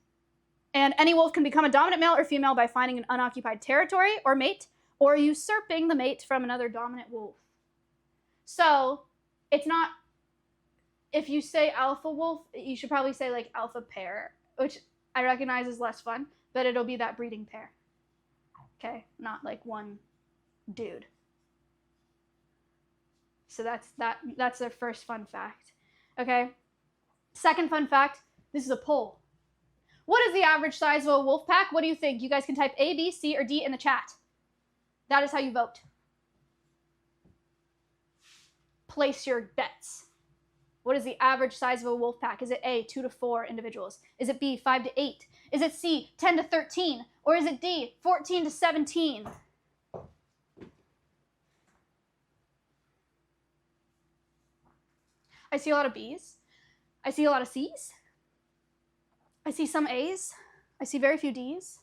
any wolf can become a dominant male or female by finding an unoccupied territory or mate or usurping the mate from another dominant wolf. So it's not, if you say alpha wolf, you should probably say like alpha pair, which I recognize is less fun, but it'll be that breeding pair. Okay, not like one dude. So that's their first fun fact. Okay. Second fun fact, this is a poll. What is the average size of a wolf pack? What do you think? You guys can type A, B, C, or D in the chat. That is how you vote. Place your bets. What is the average size of a wolf pack? Is it A, 2 to 4 individuals? Is it B, 5 to 8? Is it C, 10 to 13? Or is it D, 14 to 17? I see a lot of B's. I see a lot of C's. I see some A's. I see very few D's.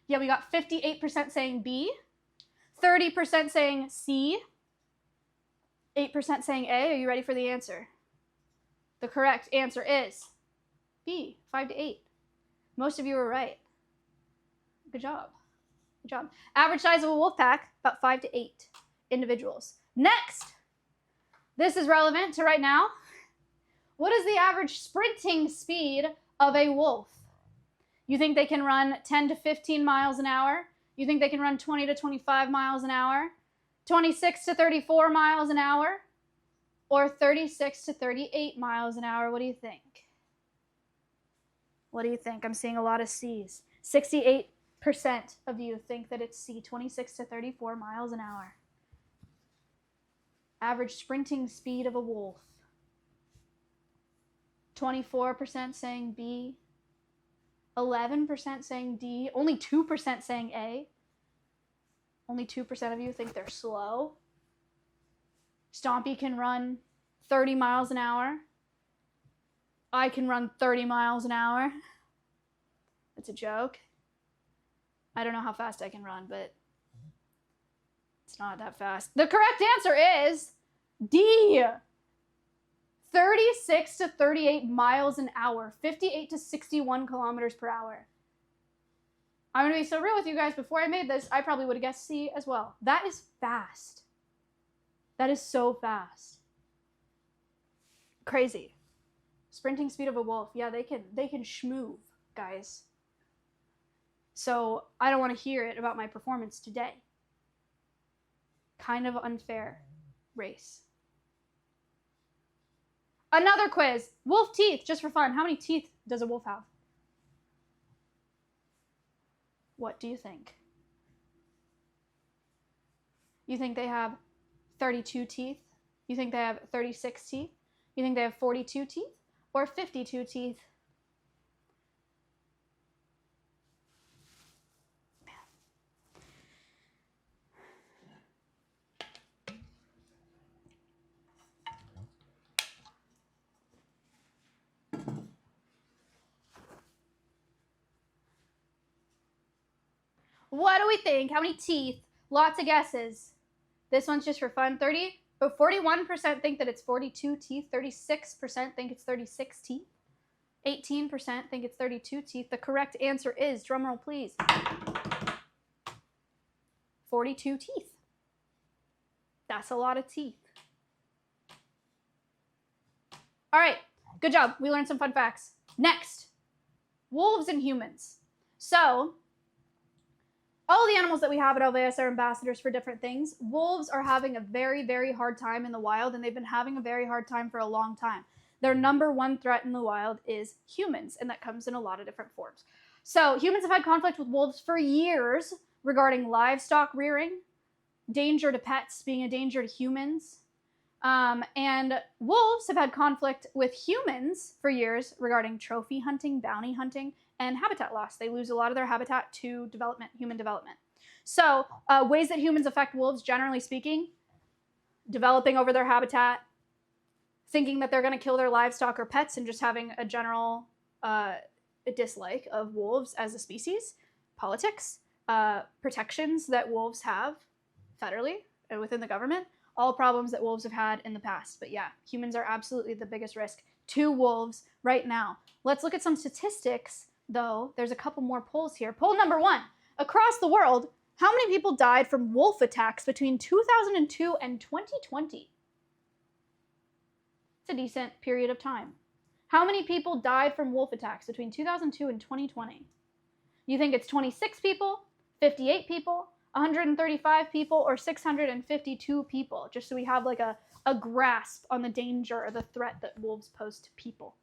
Yeah, we got 58% saying B, 30% saying C, 8% saying A. Are you ready for the answer? The correct answer is B, 5 to 8. Most of you were right. Good job. Good job. Average size of a wolf pack, about 5 to 8 individuals. Next, this is relevant to right now. What is the average sprinting speed of a wolf? You think they can run 10 to 15 miles an hour? You think they can run 20 to 25 miles an hour? 26 to 34 miles an hour? Or 36 to 38 miles an hour? What do you think? What do you think? I'm seeing a lot of C's. 68% of you think that it's C, 26 to 34 miles an hour. Average sprinting speed of a wolf. 24% saying B. 11% saying D. Only 2% saying A. Only 2% of you think they're slow. Stompy can run 30 miles an hour. I can run 30 miles an hour. It's a joke. I don't know how fast I can run, but it's not that fast. The correct answer is D. 36 to 38 miles an hour. 58 to 61 kilometers per hour. I'm going to be so real with you guys. Before I made this, I probably would have guessed C as well. That is fast. That is so fast. Crazy. Sprinting speed of a wolf. Yeah, they can schmoove, guys. So I don't want to hear it about my performance today. Kind of unfair race. Another quiz. Wolf teeth, just for fun. How many teeth does a wolf have? What do you think? You think they have 32 teeth? You think they have 36 teeth? You think they have 42 teeth? Or 52 teeth? What do we think? How many teeth? Lots of guesses. This one's just for fun. 41% think that it's 42 teeth. 36% think it's 36 teeth. 18% think it's 32 teeth. The correct answer is, drumroll please, 42 teeth. That's a lot of teeth. All right, good job. We learned some fun facts. Next, wolves and humans. So, all the animals that we have at Alveus are ambassadors for different things. Wolves are having a very, very hard time in the wild, and they've been having a very hard time for a long time. Their number one threat in the wild is humans, and that comes in a lot of different forms. So humans have had conflict with wolves for years regarding livestock rearing, danger to pets, being a danger to humans. And wolves have had conflict with humans for years regarding trophy hunting, bounty hunting, and habitat loss. They lose a lot of their habitat to development, human development. So ways that humans affect wolves, generally speaking, developing over their habitat, thinking that they're going to kill their livestock or pets, and just having a general dislike of wolves as a species, politics, protections that wolves have federally and within the government, all problems that wolves have had in the past. But yeah, humans are absolutely the biggest risk to wolves right now. Let's look at some statistics, though. There's a couple more polls here. Poll number 1. Across the world, how many people died from wolf attacks between 2002 and 2020? It's a decent period of time. How many people died from wolf attacks between 2002 and 2020? You think it's 26 people, 58 people, 135 people, or 652 people? Just so we have like a grasp on the danger or the threat that wolves pose to people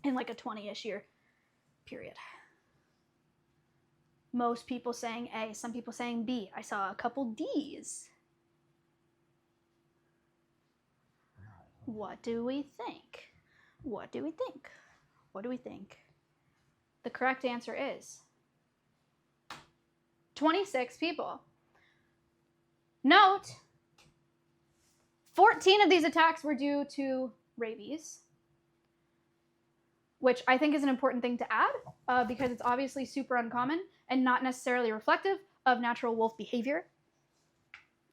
in like a 20-ish year period. Most people saying A, some people saying B. I saw a couple D's. What do we think? What do we think? What do we think? The correct answer is 26 people. Note, 14 of these attacks were due to rabies, which I think is an important thing to add because it's obviously super uncommon and not necessarily reflective of natural wolf behavior.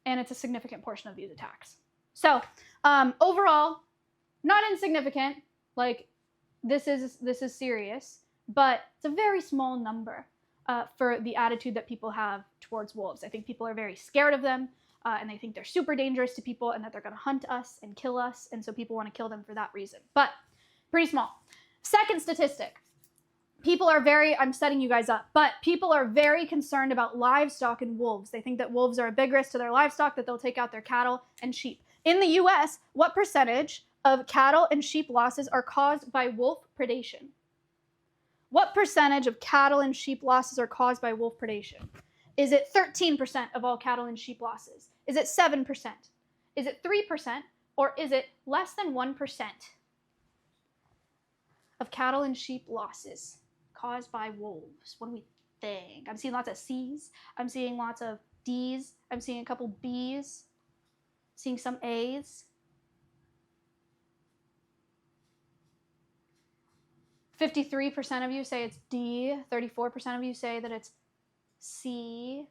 And it's a significant portion of these attacks. So overall, not insignificant. Like this is serious, but it's a very small number for the attitude that people have towards wolves. I think people are very scared of them, and they think they're super dangerous to people and that they're going to hunt us and kill us, and so people want to kill them for that reason. But pretty small. Second statistic. People are very, I'm setting you guys up, but people are very concerned about livestock and wolves. They think that wolves are a big risk to their livestock, that they'll take out their cattle and sheep. In the US, what percentage of cattle and sheep losses are caused by wolf predation? What percentage of cattle and sheep losses are caused by wolf predation? Is it 13% of all cattle and sheep losses? Is it 7%? Is it 3%? Or is it less than 1% of cattle and sheep losses caused by wolves? What do we think? I'm seeing lots of C's. I'm seeing lots of D's. I'm seeing a couple B's. Seeing some A's. 53% of you say it's D. 34% of you say that it's C.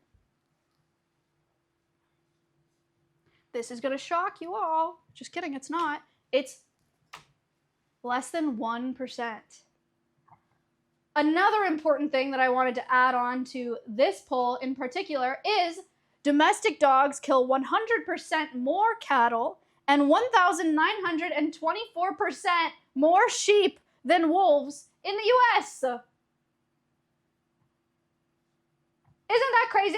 This is going to shock you all. Just kidding, it's not. It's less than 1%. Another important thing that I wanted to add on to this poll in particular is domestic dogs kill 100% more cattle and 1,924% more sheep than wolves in the US. Isn't that crazy?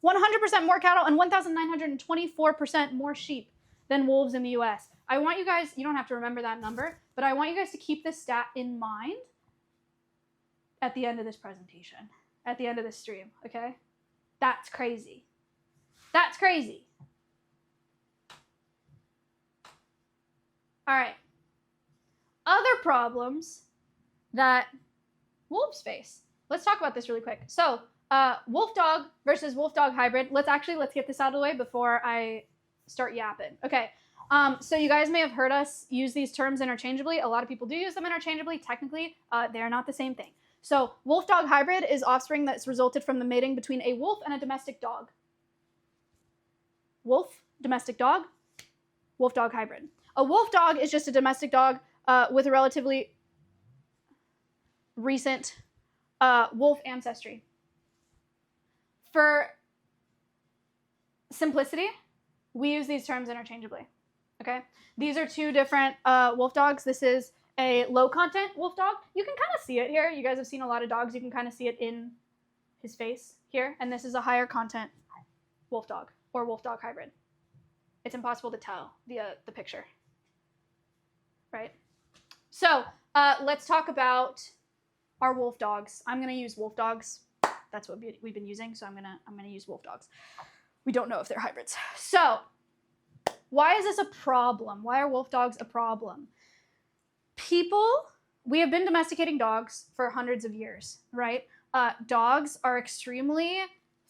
100% more cattle and 1,924% more sheep than wolves in the US. I want you guys, you don't have to remember that number, but I want you guys to keep this stat in mind at the end of this presentation, at the end of this stream, okay? That's crazy. That's crazy. All right. Other problems that wolves face. Let's talk about this really quick. So, wolf dog versus wolf dog hybrid. Let's get this out of the way before I start yapping. Okay. So you guys may have heard us use these terms interchangeably. A lot of people do use them interchangeably. Technically, they're not the same thing. So, wolf dog hybrid is offspring that's resulted from the mating between a wolf and a domestic dog. Wolf, domestic dog, wolf dog hybrid. A wolf dog is just a domestic dog with a relatively recent wolf ancestry. For simplicity, we use these terms interchangeably, okay? These are two different wolf dogs. This is a low-content wolf dog. You can kind of see it here. You guys have seen a lot of dogs. You can kind of see it in his face here. And this is a higher content wolf dog or wolf dog hybrid. It's impossible to tell via the picture, right? So let's talk about our wolf dogs. I'm going to use wolf dogs. That's what we've been using, so I'm gonna use wolf dogs. We don't know if they're hybrids. So, why is this a problem? Why are wolf dogs a problem? We have been domesticating dogs for hundreds of years, right? Dogs are extremely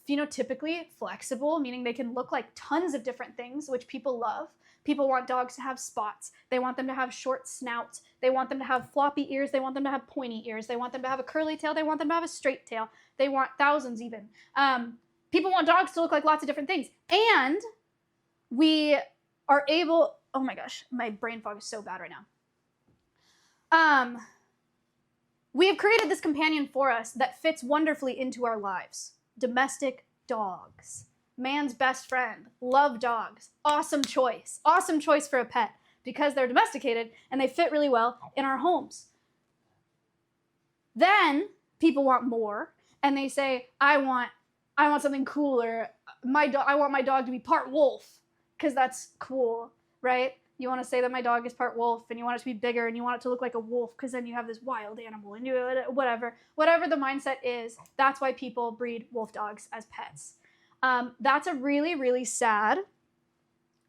phenotypically flexible, meaning they can look like tons of different things, which people love. People want dogs to have spots. They want them to have short snouts. They want them to have floppy ears. They want them to have pointy ears. They want them to have a curly tail. They want them to have a straight tail. They want thousands even. People want dogs to look like lots of different things. And we are able, oh my gosh, my brain fog is so bad right now. We have created this companion for us that fits wonderfully into our lives. Domestic dogs. Man's best friend. Love dogs. Awesome choice. Awesome choice for a pet because they're domesticated and they fit really well in our homes. Then people want more and they say, I want something cooler. I want my dog to be part wolf because that's cool, right? You want to say that my dog is part wolf and you want it to be bigger and you want it to look like a wolf because then you have this wild animal and whatever the mindset is, that's why people breed wolf dogs as pets. That's a really, really sad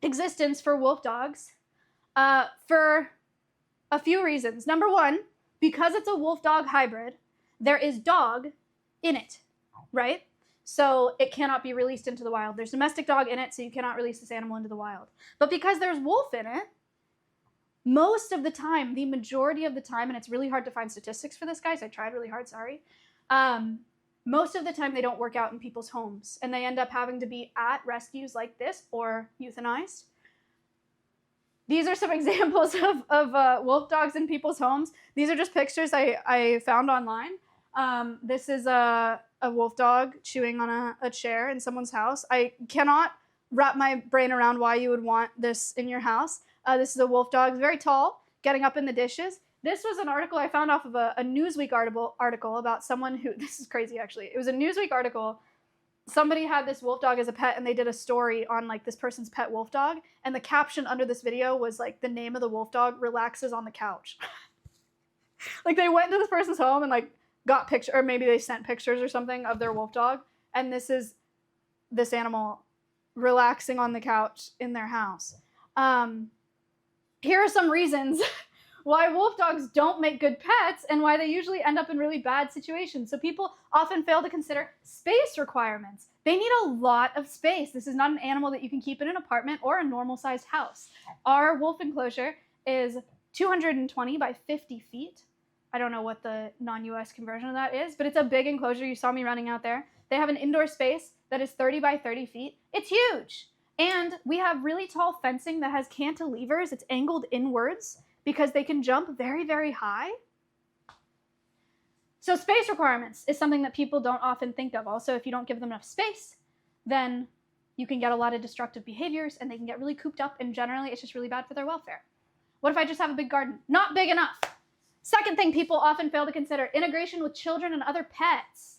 existence for wolf dogs for a few reasons. Number one, because it's a wolf dog hybrid, there is dog in it, right? So it cannot be released into the wild. There's domestic dog in it, so you cannot release this animal into the wild. But because there's wolf in it, most of the time, the majority of the time, and it's really hard to find statistics for this, guys. I tried really hard, sorry. Most of the time, they don't work out in people's homes, and they end up having to be at rescues like this or euthanized. These are some examples of wolf dogs in people's homes. These are just pictures I found online. This is a wolf dog chewing on a chair in someone's house. I cannot wrap my brain around why you would want this in your house. This is a wolf dog, very tall, getting up in the dishes. This was an article I found off of a Newsweek article about someone who, this is crazy actually. It was a Newsweek article. Somebody had this wolf dog as a pet and they did a story on like this person's pet wolf dog. And the caption under this video was like the name of the wolf dog relaxes on the couch. Like they went to this person's home and like got pictures, or maybe they sent pictures or something of their wolf dog. And this is this animal relaxing on the couch in their house. Here are some reasons why wolf dogs don't make good pets and why they usually end up in really bad situations. So people often fail to consider space requirements. They need a lot of space. This is not an animal that you can keep in an apartment or a normal-sized house. Our wolf enclosure is 220 by 50 feet. I don't know what the non-US conversion of that is, but it's a big enclosure. You saw me running out there. They have an indoor space that is 30 by 30 feet. It's huge. And we have really tall fencing that has cantilevers. It's angled inwards because they can jump very, very high. So space requirements is something that people don't often think of. Also, if you don't give them enough space, then you can get a lot of destructive behaviors and they can get really cooped up, and generally it's just really bad for their welfare. What if I just have a big garden? Not big enough. Second thing people often fail to consider, integration with children and other pets.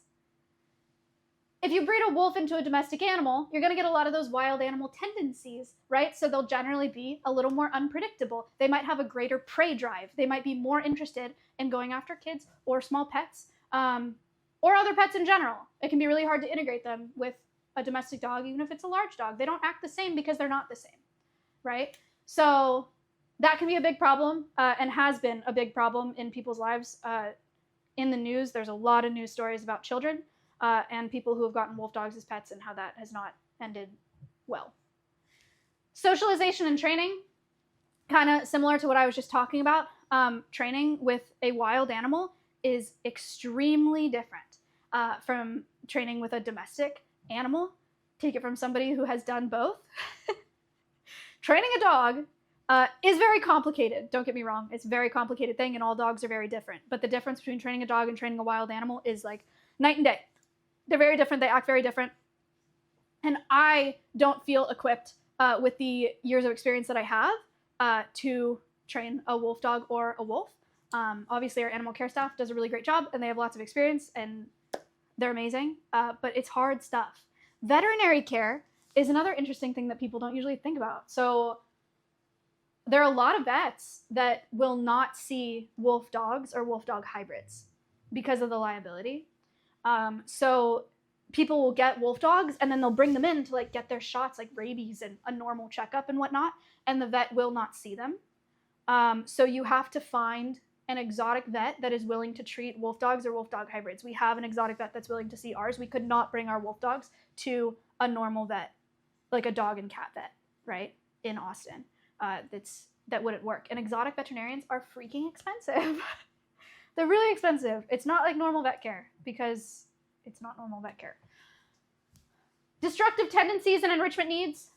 If you breed a wolf into a domestic animal, you're going to get a lot of those wild animal tendencies, right? So they'll generally be a little more unpredictable. They might have a greater prey drive. They might be more interested in going after kids or small pets, or other pets in general. It can be really hard to integrate them with a domestic dog, even if it's a large dog. They don't act the same because they're not the same, right? So that can be a big problem, and has been a big problem in people's lives. In the news, there's a lot of news stories about children and people who have gotten wolf dogs as pets and how that has not ended well. Socialization and training, kind of similar to what I was just talking about. Training with a wild animal is extremely different from training with a domestic animal. Take it from somebody who has done both. Training a dog is very complicated. Don't get me wrong. It's a very complicated thing, and all dogs are very different. But the difference between training a dog and training a wild animal is like night and day. They're very different. They act very different. And I don't feel equipped with the years of experience that I have to train a wolf dog or a wolf. Obviously, our animal care staff does a really great job, and they have lots of experience, and they're amazing. But it's hard stuff. Veterinary care is another interesting thing that people don't usually think about. So there are a lot of vets that will not see wolf dogs or wolf dog hybrids because of the liability. So people will get wolf dogs and then they'll bring them in to like get their shots, like rabies and a normal checkup and whatnot, and the vet will not see them. So you have to find an exotic vet that is willing to treat wolf dogs or wolf dog hybrids. We have an exotic vet that's willing to see ours. We could not bring our wolf dogs to a normal vet, like a dog and cat vet, right, in Austin. That wouldn't work. And exotic veterinarians are freaking expensive. They're really expensive. It's not like normal vet care because it's not normal vet care. Destructive tendencies and enrichment needs.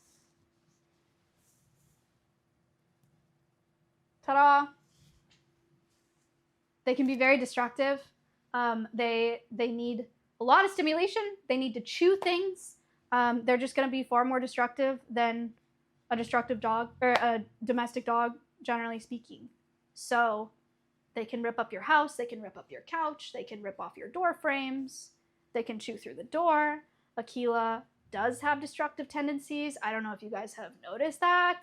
Ta-da! They can be very destructive. They need a lot of stimulation. They need to chew things. They're just going to be far more destructive than a destructive dog or a domestic dog, generally speaking. So they can rip up your house. They can rip up your couch. They can rip off your door frames. They can chew through the door. Aquila does have destructive tendencies. I don't know if you guys have noticed that.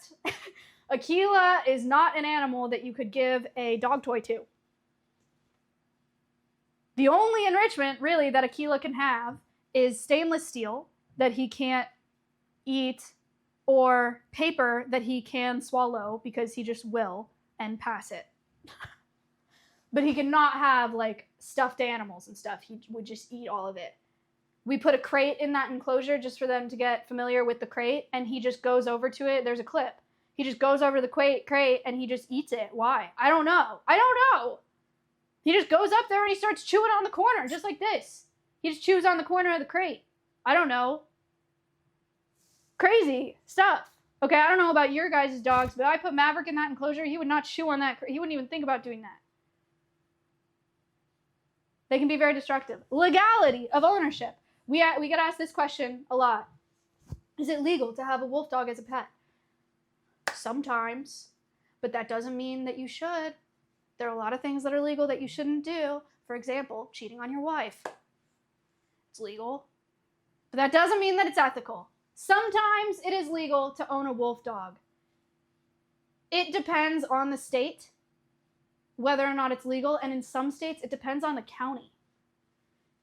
Aquila is not an animal that you could give a dog toy to. The only enrichment, really, that Aquila can have is stainless steel that he can't eat, or paper that he can swallow because he just will and pass it. But he cannot have like stuffed animals and stuff. He would just eat all of it. We put a crate in that enclosure just for them to get familiar with the crate, and he just goes over to it. There's a clip. He just goes over the crate and he just eats it. Why? I don't know. He just goes up there and he starts chewing on the corner just like this. He just chews on the corner of the crate. I don't know. Crazy stuff. Okay, I don't know about your guys' dogs, but I put Maverick in that enclosure. He would not chew on that. He wouldn't even think about doing that. They can be very destructive. Legality of ownership. We get asked this question a lot. Is it legal to have a wolf dog as a pet? Sometimes, but that doesn't mean that you should. There are a lot of things that are legal that you shouldn't do. For example, cheating on your wife. It's legal, but that doesn't mean that it's ethical. Sometimes it is legal to own a wolf dog. It depends on the state whether or not it's legal, and in some states it depends on the county.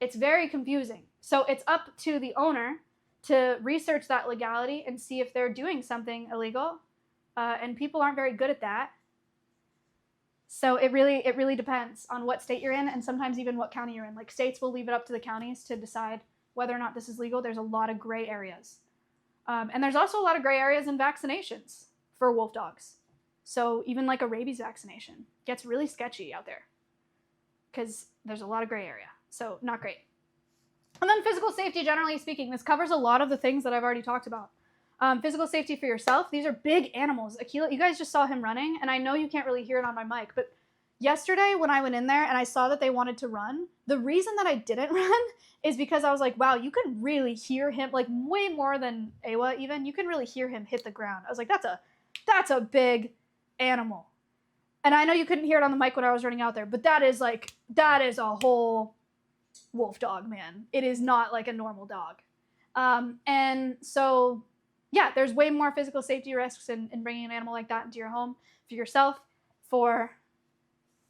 It's very confusing. So it's up to the owner to research that legality and see if they're doing something illegal, and people aren't very good at that. So it really depends on what state you're in, and sometimes even what county you're in. Like, states will leave it up to the counties to decide whether or not this is legal. There's a lot of gray areas. And there's also a lot of gray areas in vaccinations for wolf dogs. So even like a rabies vaccination gets really sketchy out there because there's a lot of gray area. So not great. And then physical safety, generally speaking, this covers a lot of the things that I've already talked about. Physical safety for yourself. These are big animals. Aquila, you guys just saw him running, and I know you can't really hear it on my mic, but yesterday when I went in there and I saw that they wanted to run, the reason that I didn't run is because I was like, wow, you can really hear him, like way more than Awa even, you can really hear him hit the ground. I was like, that's a big animal. And I know you couldn't hear it on the mic when I was running out there, but that is a whole wolf dog, man. It is not like a normal dog. And so, yeah, there's way more physical safety risks in bringing an animal like that into your home for yourself, for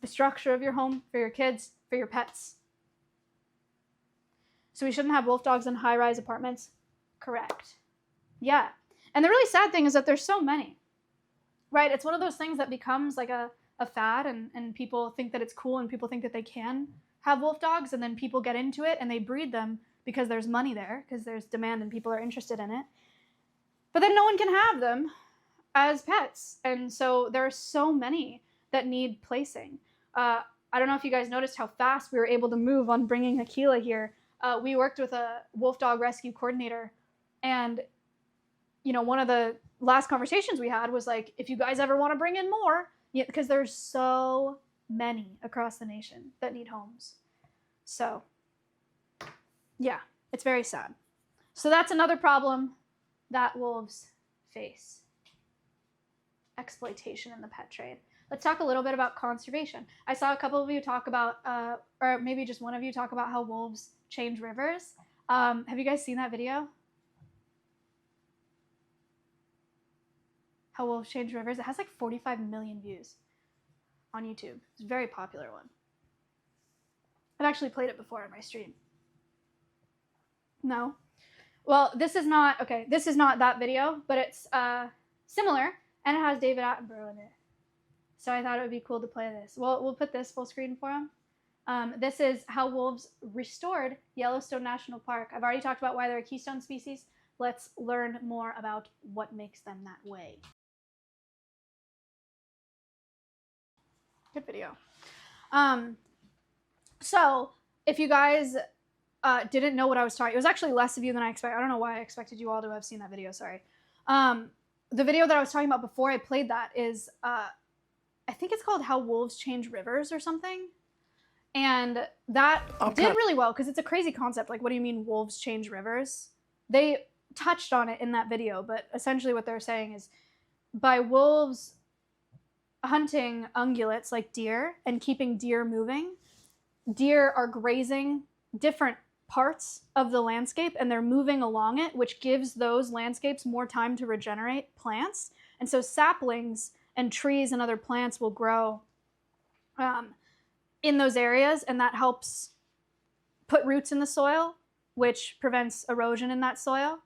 the structure of your home, for your kids, for your pets. So we shouldn't have wolf dogs in high-rise apartments? Correct. Yeah. And the really sad thing is that there's so many, right? It's one of those things that becomes like a fad, and people think that it's cool, and people think that they can have wolf dogs, and then people get into it and they breed them because there's money there, because there's demand and people are interested in it. But then no one can have them as pets. And so there are so many that need placing. I don't know if you guys noticed how fast we were able to move on bringing Aquila here. We worked with a wolf dog rescue coordinator, and one of the last conversations we had was like, if you guys ever want to bring in more, because there's so many across the nation that need homes. So yeah, it's very sad. So that's another problem that wolves face. Exploitation in the pet trade. Let's talk a little bit about conservation. I saw a couple of you talk about, or maybe just one of you talk about how wolves change rivers. Have you guys seen that video? How wolves change rivers. It has like 45 million views on YouTube. It's a very popular one. I've actually played it before on my stream. No? Well, this is not that video, but it's similar, and it has David Attenborough in it. So I thought it would be cool to play this. Well, we'll put this full screen for him. This is how wolves restored Yellowstone National Park. I've already talked about why they're a keystone species. Let's learn more about what makes them that way. Good video. So if you guys didn't know what I was talking, it was actually less of you than I expected. I don't know why I expected you all to have seen that video. Sorry. The video that I was talking about before I played that is, I think it's called How Wolves Change Rivers or something. And that did really well because it's a crazy concept. Like, what do you mean wolves change rivers? They touched on it in that video, but essentially what they're saying is by wolves hunting ungulates like deer and keeping deer moving, deer are grazing different parts of the landscape and they're moving along it, which gives those landscapes more time to regenerate plants. And so saplings and trees and other plants will grow in those areas, and that helps put roots in the soil, which prevents erosion in that soil,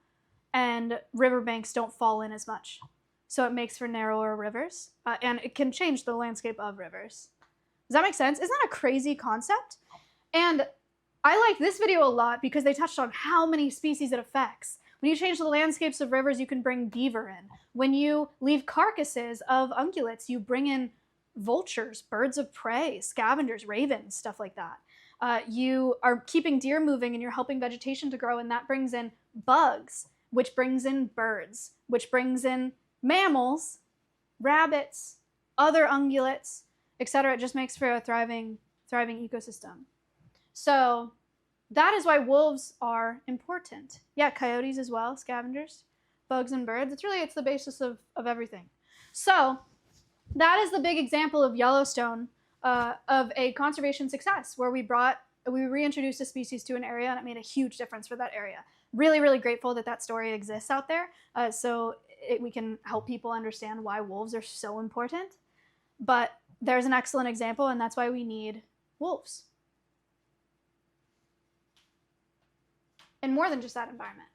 and riverbanks don't fall in as much. So it makes for narrower rivers, and it can change the landscape of rivers. Does that make sense? Isn't that a crazy concept? And I like this video a lot because they touched on how many species it affects. When you change the landscapes of rivers, you can bring beaver in. When you leave carcasses of ungulates, you bring in vultures, birds of prey, scavengers, ravens, stuff like that. You are keeping deer moving and you're helping vegetation to grow, and that brings in bugs, which brings in birds, which brings in mammals, rabbits, other ungulates, etc. It just makes for a thriving ecosystem. So that is why wolves are important. Yeah, coyotes as well, scavengers, bugs and birds. It's the basis of everything. So that is the big example of Yellowstone, of a conservation success, where we reintroduced a species to an area and it made a huge difference for that area. Really, really grateful that that story exists out there, so we can help people understand why wolves are so important. But there's an excellent example, and that's why we need wolves. And more than just that environment.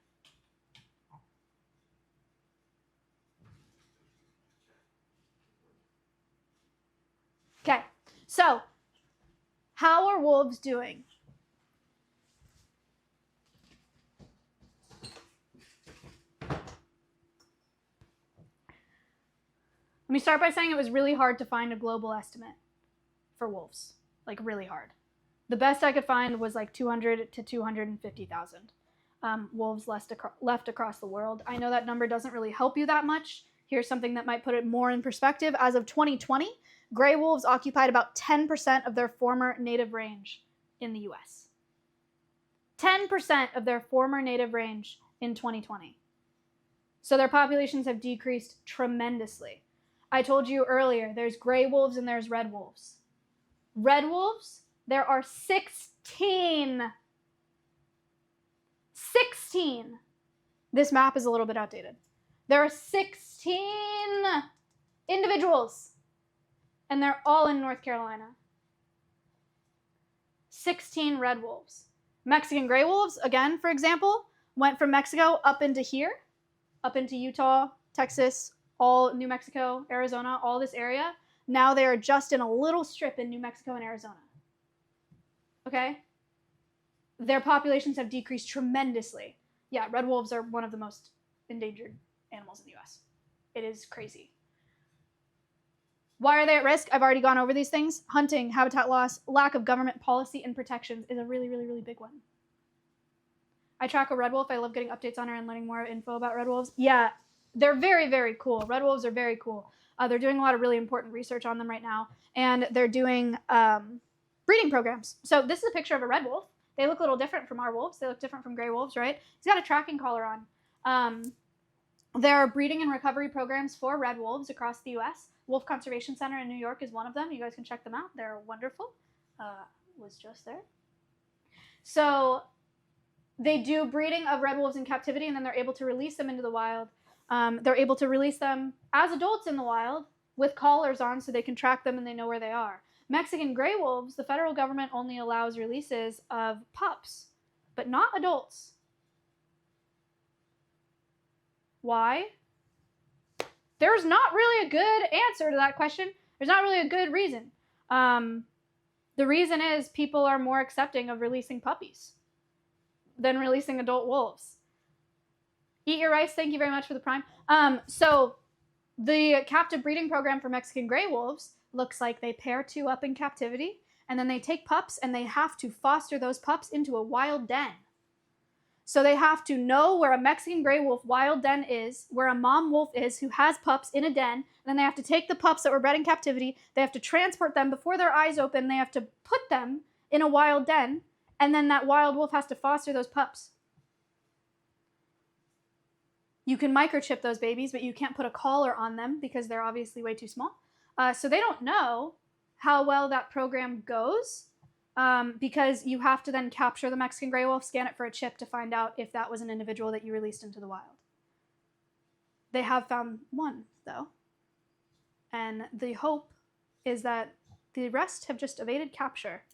Okay, so how are wolves doing? Let me start by saying it was really hard to find a global estimate for wolves, like really hard. The best I could find was like 200 to 250,000 wolves left across the world. I know that number doesn't really help you that much. Here's something that might put it more in perspective. As of 2020, gray wolves occupied about 10% of their former native range in the US. 10% of their former native range in 2020. So their populations have decreased tremendously. I told you earlier, there's gray wolves and there's red wolves. Red wolves, there are 16. 16. This map is a little bit outdated. There are 16 individuals, and they're all in North Carolina. 16 red wolves. Mexican gray wolves, again, for example, went from Mexico up into here, up into Utah, Texas, all New Mexico, Arizona, all this area. Now they are just in a little strip in New Mexico and Arizona. Okay? Their populations have decreased tremendously. Yeah, red wolves are one of the most endangered animals in the US. It is crazy. Why are they at risk? I've already gone over these things. Hunting, habitat loss, lack of government policy and protections is a really, really, really big one. I track a red wolf. I love getting updates on her and learning more info about red wolves. Yeah, they're very, very cool. Red wolves are very cool. They're doing a lot of really important research on them right now. And they're doing breeding programs. So this is a picture of a red wolf. They look a little different from our wolves. They look different from gray wolves, right? He's got a tracking collar on. There are breeding and recovery programs for red wolves across the U.S. Wolf Conservation Center in New York is one of them. You guys can check them out. They're wonderful. Was just there. So they do breeding of red wolves in captivity, and then they're able to release them into the wild. They're able to release them as adults in the wild with collars on so they can track them and they know where they are. Mexican gray wolves, the federal government only allows releases of pups, but not adults. Why? There's not really a good answer to that question. There's not really a good reason. The reason is people are more accepting of releasing puppies than releasing adult wolves. Eat your rice. Thank you very much for the prime. So the captive breeding program for Mexican gray wolves looks like they pair two up in captivity, and then they take pups and they have to foster those pups into a wild den. So they have to know where a Mexican gray wolf wild den is, where a mom wolf is who has pups in a den, and then they have to take the pups that were bred in captivity, they have to transport them before their eyes open, they have to put them in a wild den, and then that wild wolf has to foster those pups. You can microchip those babies, but you can't put a collar on them because they're obviously way too small. So they don't know how well that program goes because you have to then capture the Mexican gray wolf, scan it for a chip to find out if that was an individual that you released into the wild. They have found one, though. And the hope is that the rest have just evaded capture.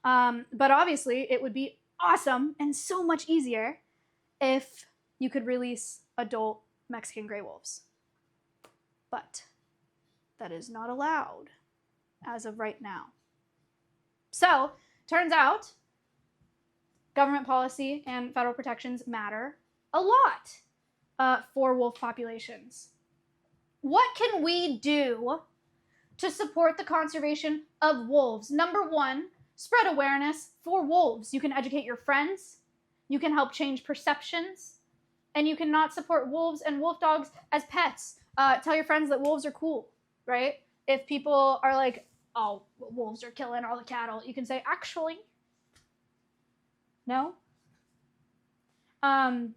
But obviously, it would be awesome and so much easier if you could release adult Mexican gray wolves. But that is not allowed as of right now. So, turns out, government policy and federal protections matter a lot for wolf populations. What can we do to support the conservation of wolves? Number one, spread awareness for wolves. You can educate your friends, you can help change perceptions, and you can not support wolves and wolf dogs as pets. Tell your friends that wolves are cool, right? If people are like, oh, wolves are killing all the cattle, you can say, actually, no. And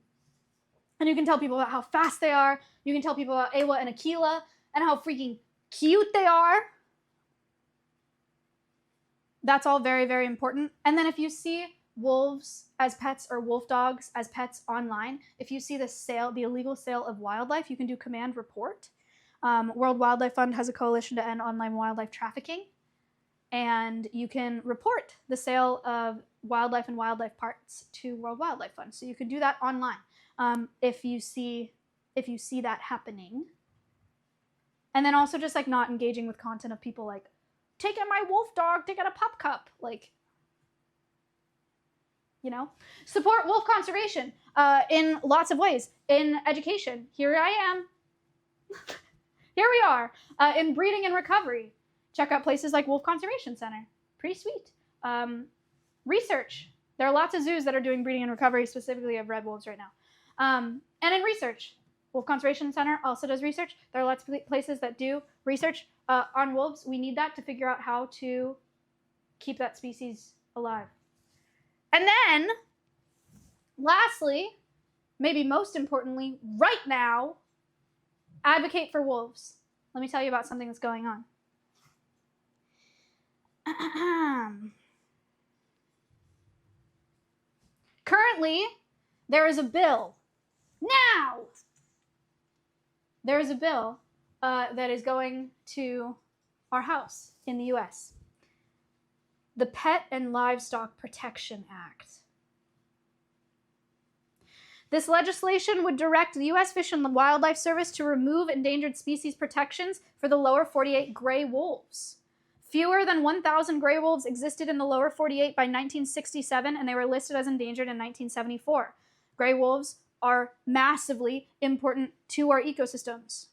you can tell people about how fast they are. You can tell people about Awa and Aquila and how freaking cute they are. That's all very, very important. And then if you see wolves as pets or wolf dogs as pets online, if you see the illegal sale of wildlife, you can do command report. World Wildlife Fund has a coalition to end online wildlife trafficking. And you can report the sale of wildlife and wildlife parts to World Wildlife Fund. So you can do that online if you see that happening. And then also just like not engaging with content of people like taking my wolf dog to get a pup cup. Like, you know, support wolf conservation in lots of ways. In education, here I am. Here we are. In breeding and recovery, check out places like Wolf Conservation Center. Pretty sweet. Research. There are lots of zoos that are doing breeding and recovery, specifically of red wolves right now. And in research, Wolf Conservation Center also does research. There are lots of places that do research on wolves. We need that to figure out how to keep that species alive. And then, lastly, maybe most importantly, right now, advocate for wolves. Let me tell you about something that's going on. Currently, there is a bill. Now! There is a bill that is going to our House in the US. The Pet and Livestock Protection Act. This legislation would direct the U.S. Fish and Wildlife Service to remove endangered species protections for the lower 48 gray wolves. Fewer than 1,000 gray wolves existed in the lower 48 by 1967, and they were listed as endangered in 1974. Gray wolves are massively important to our ecosystems,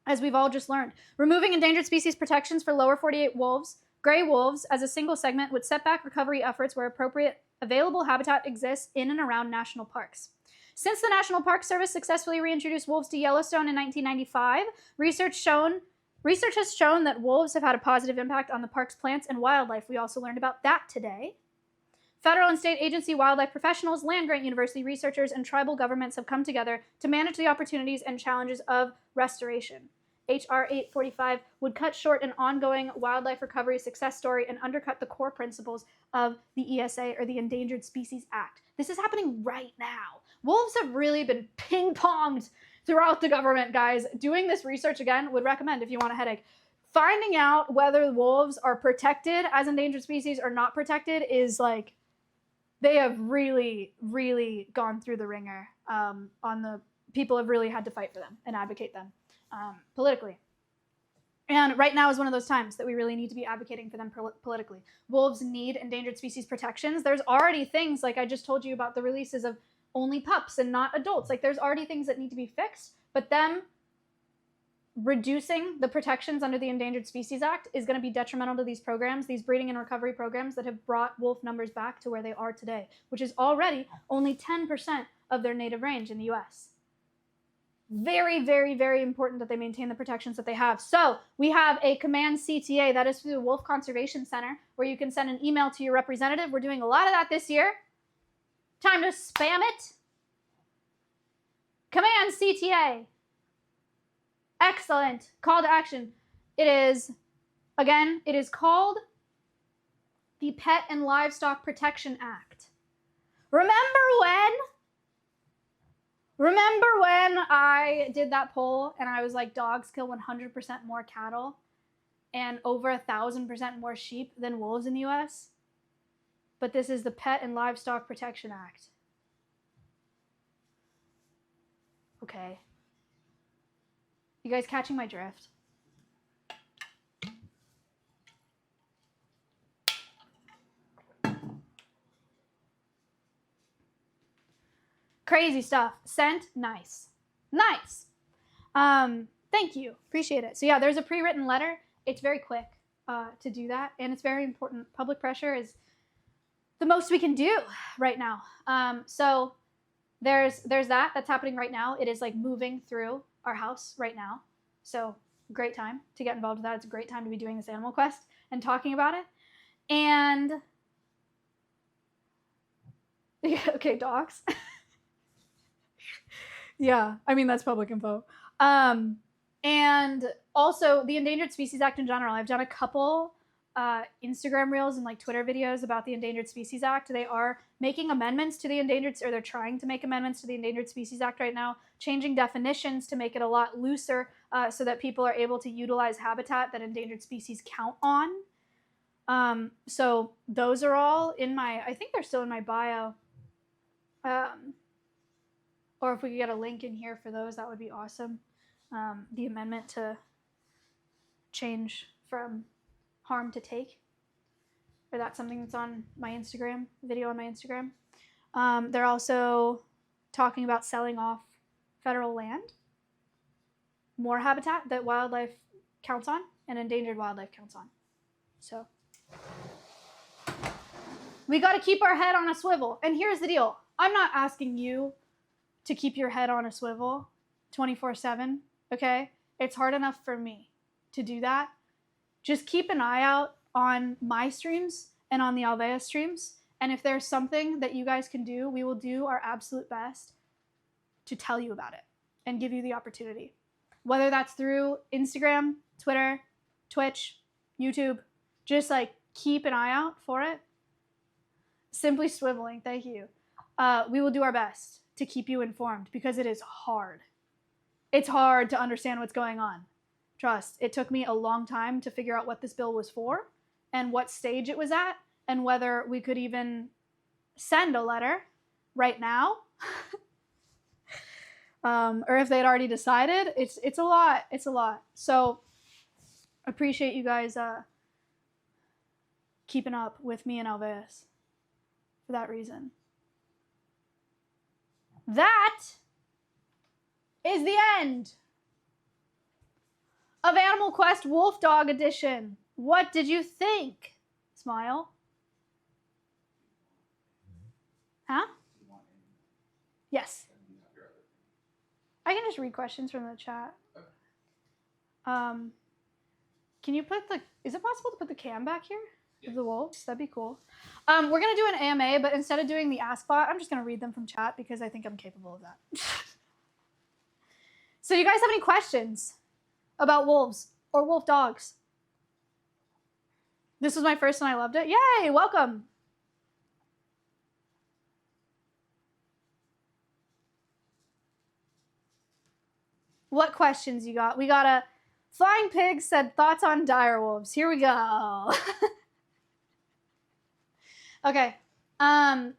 as we've all just learned. Removing endangered species protections for lower 48 wolves, gray wolves, as a single segment would set back recovery efforts where appropriate available habitat exists in and around national parks. Since the National Park Service successfully reintroduced wolves to Yellowstone in 1995, research has shown that wolves have had a positive impact on the park's plants and wildlife. We also learned about that today. Federal and state agency wildlife professionals, land-grant university researchers, and tribal governments have come together to manage the opportunities and challenges of restoration. H.R. 845 would cut short an ongoing wildlife recovery success story and undercut the core principles of the ESA, or the Endangered Species Act. This is happening right now. Wolves have really been ping-ponged throughout the government, guys. Doing this research, again, would recommend if you want a headache. Finding out whether wolves are protected as endangered species or not protected is like, they have really, really gone through the ringer. People have really had to fight for them and advocate them. Politically. And right now is one of those times that we really need to be advocating for them politically. Wolves need endangered species protections. There's already things, like I just told you about the releases of only pups and not adults. Like, there's already things that need to be fixed, but them reducing the protections under the Endangered Species Act is going to be detrimental to these programs, these breeding and recovery programs that have brought wolf numbers back to where they are today, which is already only 10% of their native range in the US. Very, very, very important that they maintain the protections that they have. So we have a command CTA that is through the Wolf Conservation Center, where you can send an email to your representative. We're doing a lot of that this year. Time to spam it. Command CTA. Excellent. Call to action. It is called the Pet and Livestock Protection Act. Remember when I did that poll and I was like, dogs kill 100% more cattle and over 1,000% more sheep than wolves in the US? But this is the Pet and Livestock Protection Act. Okay. You guys catching my drift? Crazy stuff. Sent. Nice. Nice. Thank you. Appreciate it. So yeah, there's a pre-written letter. It's very quick to do that, and it's very important. Public pressure is the most we can do right now. So there's that's happening right now. It is like moving through our house right now. So great time to get involved with that. It's a great time to be doing this Animal Quest and talking about it. And yeah, okay, dogs. Yeah, I mean, that's public info. And also the Endangered Species Act in general. I've done a couple Instagram reels and like Twitter videos about the Endangered Species Act. They are making amendments to the Endangered, or they're trying to make amendments to the Endangered Species Act right now, changing definitions to make it a lot looser so that people are able to utilize habitat that endangered species count on. So those are all in my, I think they're still in my bio. Or if we could get a link in here for those, that would be awesome. The amendment to change from harm to take. Or that's something that's on my Instagram, video on my Instagram. They're also talking about selling off federal land, more habitat that wildlife counts on, and endangered wildlife counts on. So we got to keep our head on a swivel. And here's the deal. I'm not asking you to keep your head on a swivel 24/7, okay? It's hard enough for me to do that. Just keep an eye out on my streams and on the Alveus streams. And if there's something that you guys can do, we will do our absolute best to tell you about it and give you the opportunity. Whether that's through Instagram, Twitter, Twitch, YouTube, just like keep an eye out for it. Simply swiveling, thank you. We will do our best to keep you informed because it is hard. It's hard to understand what's going on. Trust, it took me a long time to figure out what this bill was for and what stage it was at and whether we could even send a letter right now. Or if they'd already decided. It's a lot. It's a lot. So appreciate you guys keeping up with me and Alveus for that reason. That is the end of Animal Quest Wolfdog Edition. What did you think? Smile. Huh? Yes. I can just read questions from the chat. Can you put the, is it possible to put the cam back here? Yeah. Of the wolves? That'd be cool. We're going to do an AMA, but instead of doing the Ask Bot, I'm just going to read them from chat because I think I'm capable of that. So you guys have any questions about wolves or wolf dogs? This was my first and I loved it. Yay, welcome. What questions you got? We got a Flying Pig said thoughts on direwolves. Here we go. Okay.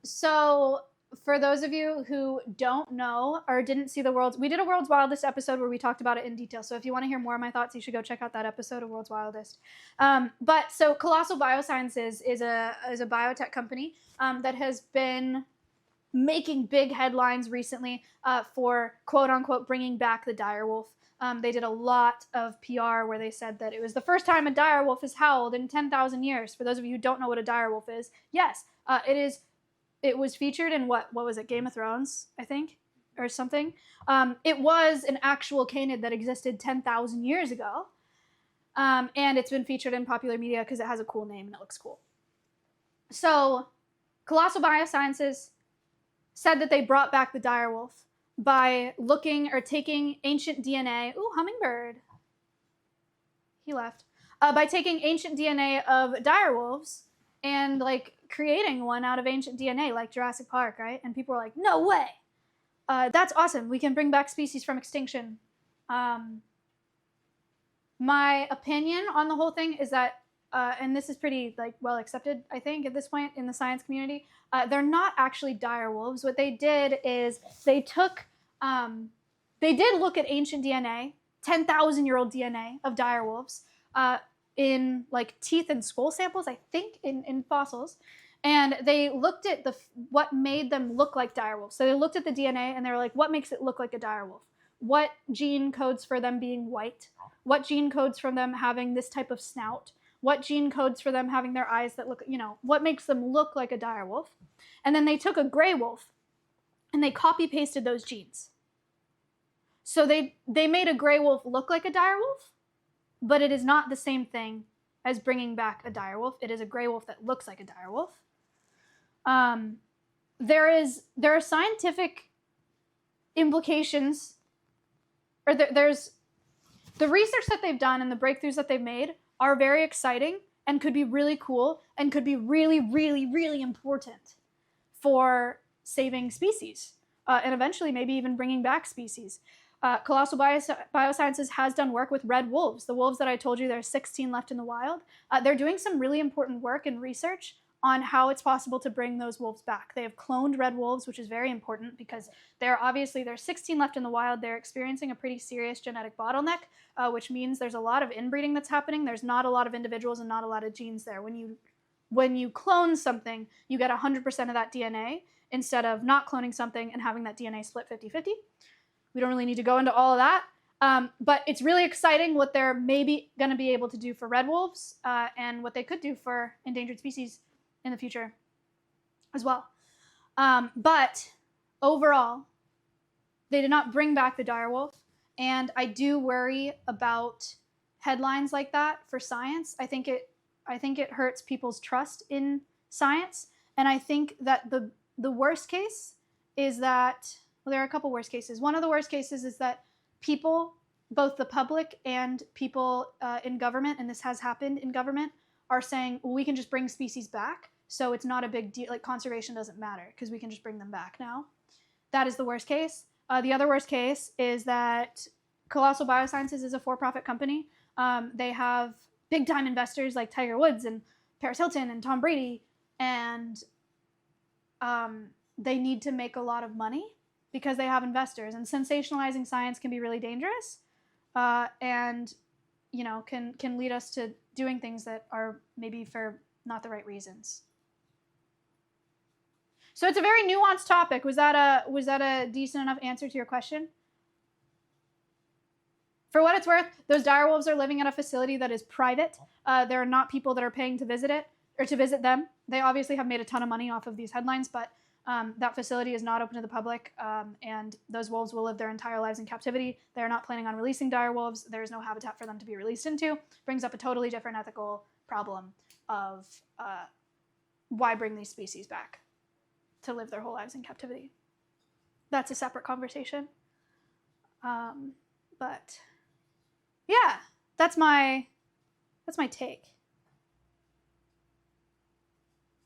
So for those of you who don't know or didn't see we did a World's Wildest episode where we talked about it in detail. So if you want to hear more of my thoughts, you should go check out that episode of World's Wildest. But so Colossal Biosciences is a biotech company that has been making big headlines recently for quote unquote bringing back the direwolf. They did a lot of PR where they said that it was the first time a direwolf has howled in 10,000 years. For those of you who don't know what a direwolf is, yes, it is. It was featured in what was it, Game of Thrones, I think, or something. It was an actual canid that existed 10,000 years ago, and it's been featured in popular media because it has a cool name and it looks cool. So, Colossal Biosciences said that they brought back the direwolf by looking or taking ancient DNA. Ooh, hummingbird. He left. By taking ancient DNA of direwolves and like creating one out of ancient DNA, like Jurassic Park, right? And people were like, no way. That's awesome. We can bring back species from extinction. My opinion on the whole thing is that, and this is pretty like well accepted, I think, at this point in the science community, they're not actually direwolves. What they did is they took, they did look at ancient DNA, 10,000-year-old DNA of direwolves in like teeth and skull samples, I think, in fossils. And they looked at what made them look like direwolves. So they looked at the DNA and they were like, what makes it look like a direwolf? What gene codes for them being white? What gene codes for them having this type of snout? What gene codes for them having their eyes that look, what makes them look like a direwolf? And then they took a gray wolf and they copy pasted those genes. So they made a gray wolf look like a direwolf, but it is not the same thing as bringing back a direwolf. It is a gray wolf that looks like a direwolf. There are scientific implications, or there's the research that they've done and the breakthroughs that they've made are very exciting and could be really cool and could be really, really, really important for saving species and eventually maybe even bringing back species. Colossal Biosciences has done work with red wolves. The wolves that I told you, there's 16 left in the wild. They're doing some really important work and research on how it's possible to bring those wolves back. They have cloned red wolves, which is very important because there's 16 left in the wild. They're experiencing a pretty serious genetic bottleneck, which means there's a lot of inbreeding that's happening. There's not a lot of individuals and not a lot of genes there. When you clone something, you get 100% of that DNA instead of not cloning something and having that DNA split 50-50. We don't really need to go into all of that. But it's really exciting what they're maybe going to be able to do for red wolves and what they could do for endangered species in the future as well. But overall, they did not bring back the dire wolf. And I do worry about headlines like that for science. I think it hurts people's trust in science. And I think that the worst case is that, well, there are a couple worst cases. One of the worst cases is that people, both the public and people in government, and this has happened in government, are saying, well, we can just bring species back, so it's not a big deal, like conservation doesn't matter because we can just bring them back now. That is the worst case. The other worst case is that Colossal Biosciences is a for-profit company. They have big-time investors like Tiger Woods and Paris Hilton and Tom Brady, and they need to make a lot of money because they have investors, and sensationalizing science can be really dangerous, and can lead us to doing things that are maybe for not the right reasons. So it's a very nuanced topic. Was that a decent enough answer to your question? For what it's worth, those dire wolves are living at a facility that is private. There are not people that are paying to visit it or to visit them. They obviously have made a ton of money off of these headlines, but that facility is not open to the public, and those wolves will live their entire lives in captivity. They're not planning on releasing dire wolves. There's no habitat for them to be released into. Brings up a totally different ethical problem of why bring these species back to live their whole lives in captivity. That's a separate conversation. But yeah, that's my take.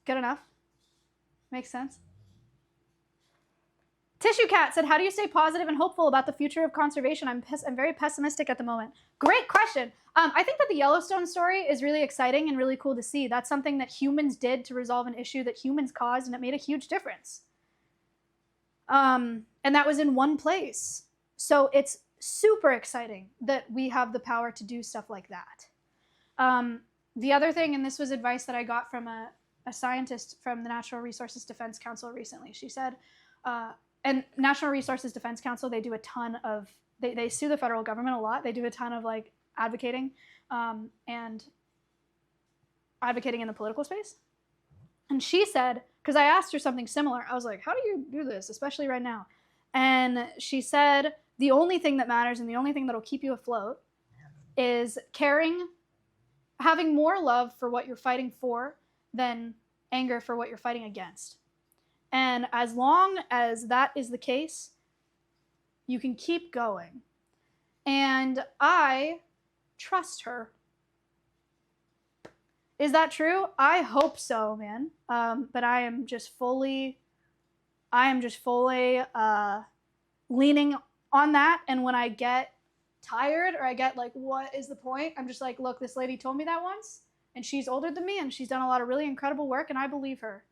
Good enough? Makes sense? Tissue Cat said, how do you stay positive and hopeful about the future of conservation? I'm very pessimistic at the moment. Great question. I think that the Yellowstone story is really exciting and really cool to see. That's something that humans did to resolve an issue that humans caused, and it made a huge difference. And that was in one place. So it's super exciting that we have the power to do stuff like that. The other thing, and this was advice that I got from a scientist from the Natural Resources Defense Council recently. She said, and National Resources Defense Council, they do a ton of, they sue the federal government a lot. They do a ton of like advocating and advocating in the political space. And she said, because I asked her something similar, I was like, how do you do this, especially right now? And she said, the only thing that matters and the only thing that'll keep you afloat is having more love for what you're fighting for than anger for what you're fighting against. And as long as that is the case, you can keep going. And I trust her. Is that true? I hope so, man. But I am just fully leaning on that. And when I get tired or I get like, what is the point? I'm just like, look, this lady told me that once, and she's older than me, and she's done a lot of really incredible work, and I believe her.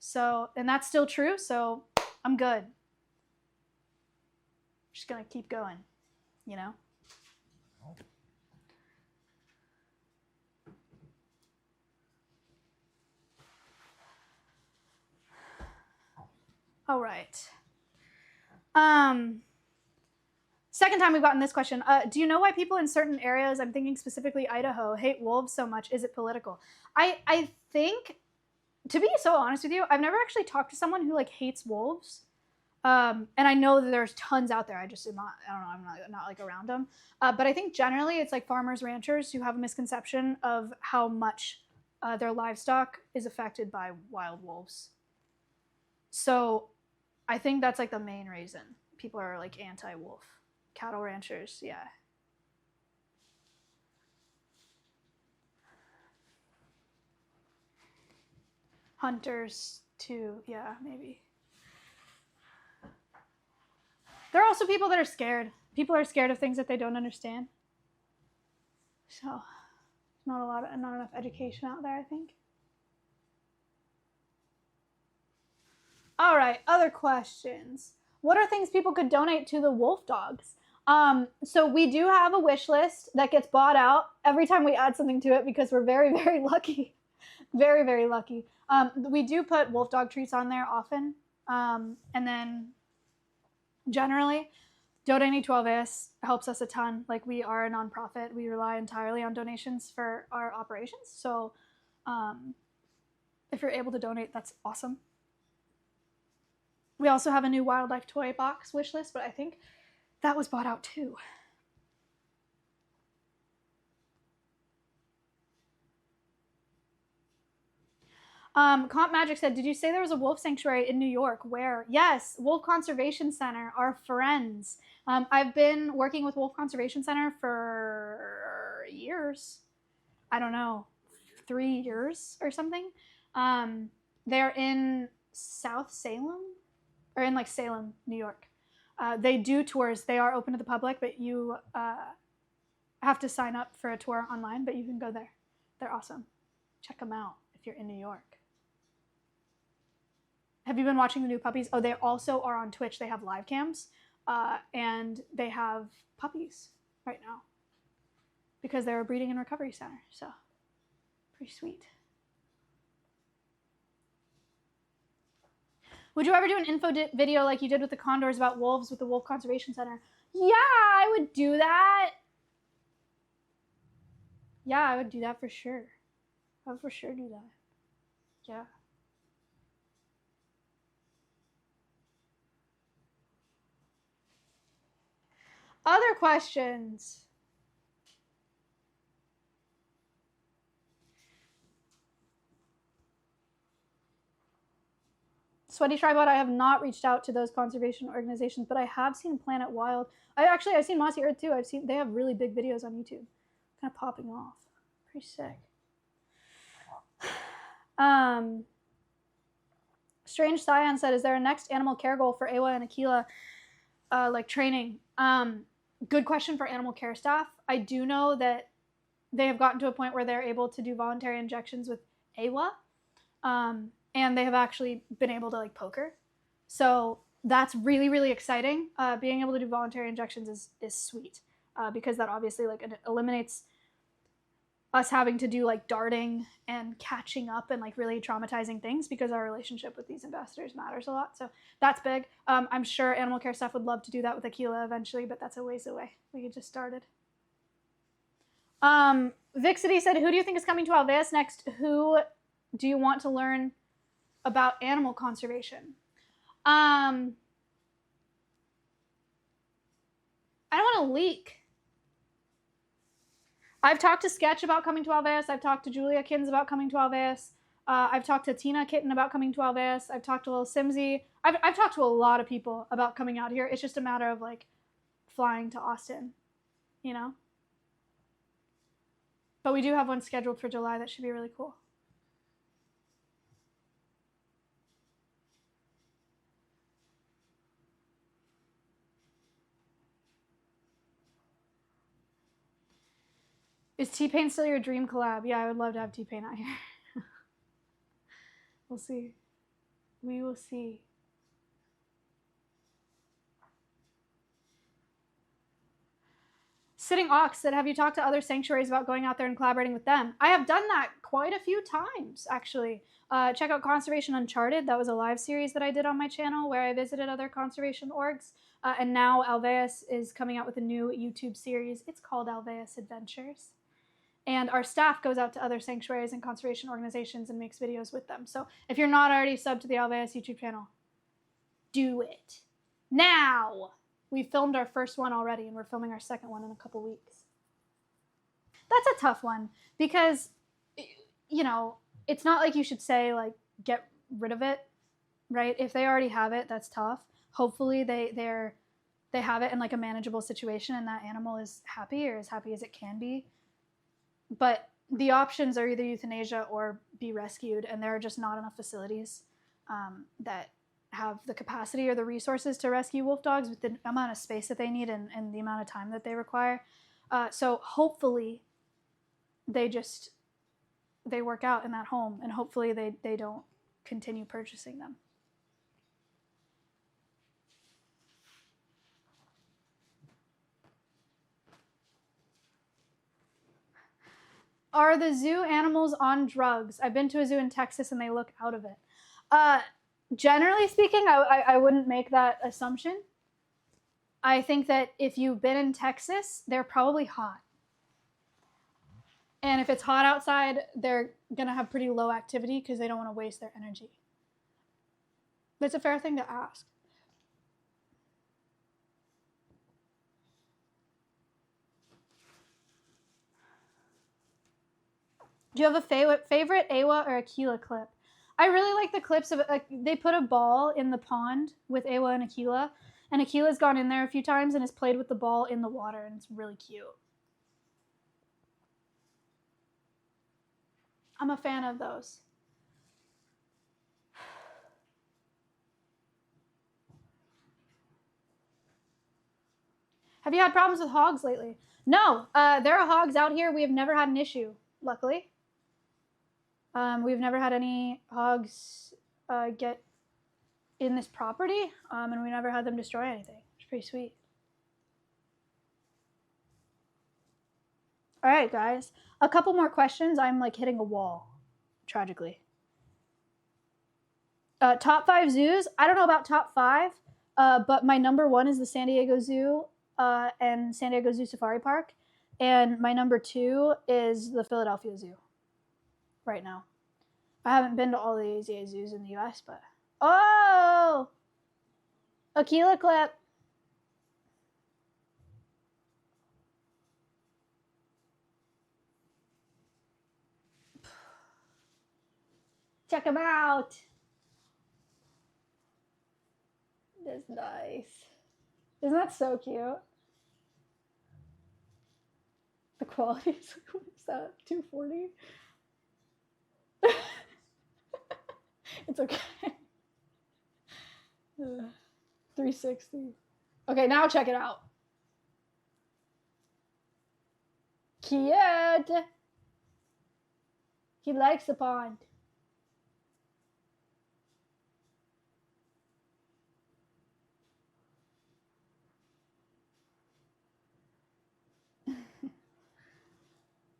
So, and that's still true, so I'm good. Just gonna keep going, you know? All right. Second time we've gotten this question. Do you know why people in certain areas, I'm thinking specifically Idaho, hate wolves so much? Is it political? I think, to be so honest with you, I've never actually talked to someone who like hates wolves. And I know that there's tons out there. I just am not, I don't know, I'm not like around them. But I think generally it's like farmers, ranchers who have a misconception of how much their livestock is affected by wild wolves. So I think that's like the main reason people are like anti-wolf. Cattle ranchers, yeah. Hunters too, yeah, maybe. There are also people that are scared. People are scared of things that they don't understand. So, not enough education out there, I think. right, other questions. What are things people could donate to the Wolfdogs? So we do have a wish list that gets bought out every time we add something to it because we're very, very lucky. Very, very lucky. We do put Wolfdog treats on there often. And then generally, donating to Alveus helps us a ton. Like, we are a nonprofit. We rely entirely on donations for our operations. So if you're able to donate, that's awesome. We also have a new wildlife toy box wish list, but I think that was bought out too. Comp Magic said, did you say there was a wolf sanctuary in New York? Where? Yes, Wolf Conservation Center, our friends. I've been working with Wolf Conservation Center for years. I don't know, 3 years or something. They're in South Salem, or in like Salem, New York. They do tours. They are open to the public, but you have to sign up for a tour online, but you can go there. They're awesome. Check them out if you're in New York. Have you been watching the new puppies? Oh, they also are on Twitch. They have live cams, and they have puppies right now because they're a breeding and recovery center. So pretty sweet. Would you ever do an info video like you did with the condors about wolves with the Wolf Conservation Center? Yeah, I would do that. Yeah, I would do that for sure. I would for sure do that. Yeah. Other questions? Sweaty Tribot, I have not reached out to those conservation organizations, but I have seen Planet Wild. I've seen Mossy Earth too. They have really big videos on YouTube, kind of popping off. Pretty sick. Strange Cyan said, is there a next animal care goal for Awa and Aquila, like training? Good question for animal care staff. I do know that they have gotten to a point where they're able to do voluntary injections with Awa. And they have actually been able to like poker. So that's really, really exciting. Being able to do voluntary injections is sweet because that obviously like it eliminates us having to do like darting and catching up and like really traumatizing things because our relationship with these ambassadors matters a lot. So that's big. I'm sure animal care staff would love to do that with Aquila eventually, but that's a ways away. We just started. Vixity said, who do you think is coming to Alveus next? Who do you want to learn about animal conservation? I don't want to leak. I've talked to Sketch about coming to Alveus. I've talked to Julia Kins about coming to Alveus. I've talked to Tina Kitten about coming to Alveus. I've talked to Lil Simsy. I've talked to a lot of people about coming out here. It's just a matter of like flying to Austin, you know? But we do have one scheduled for July that should be really cool. Is T-Pain still your dream collab? Yeah, I would love to have T-Pain out here. We'll see. We will see. Sitting Ox said, have you talked to other sanctuaries about going out there and collaborating with them? I have done that quite a few times, actually. Check out Conservation Uncharted. That was a live series that I did on my channel where I visited other conservation orgs. And now Alveus is coming out with a new YouTube series. It's called Alveus Adventures. And our staff goes out to other sanctuaries and conservation organizations and makes videos with them. So if you're not already subbed to the Alveus YouTube channel, do it. Now! We filmed our first one already, and we're filming our second one in a couple weeks. That's a tough one because, you know, it's not like you should say, like, get rid of it, right? If they already have it, that's tough. Hopefully they have it in, like, a manageable situation and that animal is happy or as happy as it can be. But the options are either euthanasia or be rescued, and there are just not enough facilities that have the capacity or the resources to rescue wolf dogs with the amount of space that they need and the amount of time that they require. So hopefully they work out in that home, and hopefully they don't continue purchasing them. Are the zoo animals on drugs? I've been to a zoo in Texas and they look out of it. Generally speaking, I wouldn't make that assumption. I think that if you've been in Texas, they're probably hot. And if it's hot outside, they're going to have pretty low activity because they don't want to waste their energy. That's a fair thing to ask. Do you have a favorite Awa or Aquila clip? I really like the clips of they put a ball in the pond with Awa and Aquila's gone in there a few times and has played with the ball in the water, and it's really cute. I'm a fan of those. Have you had problems with hogs lately? No, there are hogs out here. We have never had an issue, luckily. We've never had any hogs get in this property, and we never had them destroy anything. It's pretty sweet. All right, guys. A couple more questions. I'm like hitting a wall, tragically. Top 5 zoos. I don't know about top 5, but my number 1 is the San Diego Zoo and San Diego Zoo Safari Park. And my number 2 is the Philadelphia Zoo right now. I haven't been to all the AZA zoos in the US, but... Oh! Aquila clip. Check them out. That's nice. Isn't that so cute? The quality is, what is that, 240? It's okay. 360. Okay, now check it out. Cute. He likes the pond.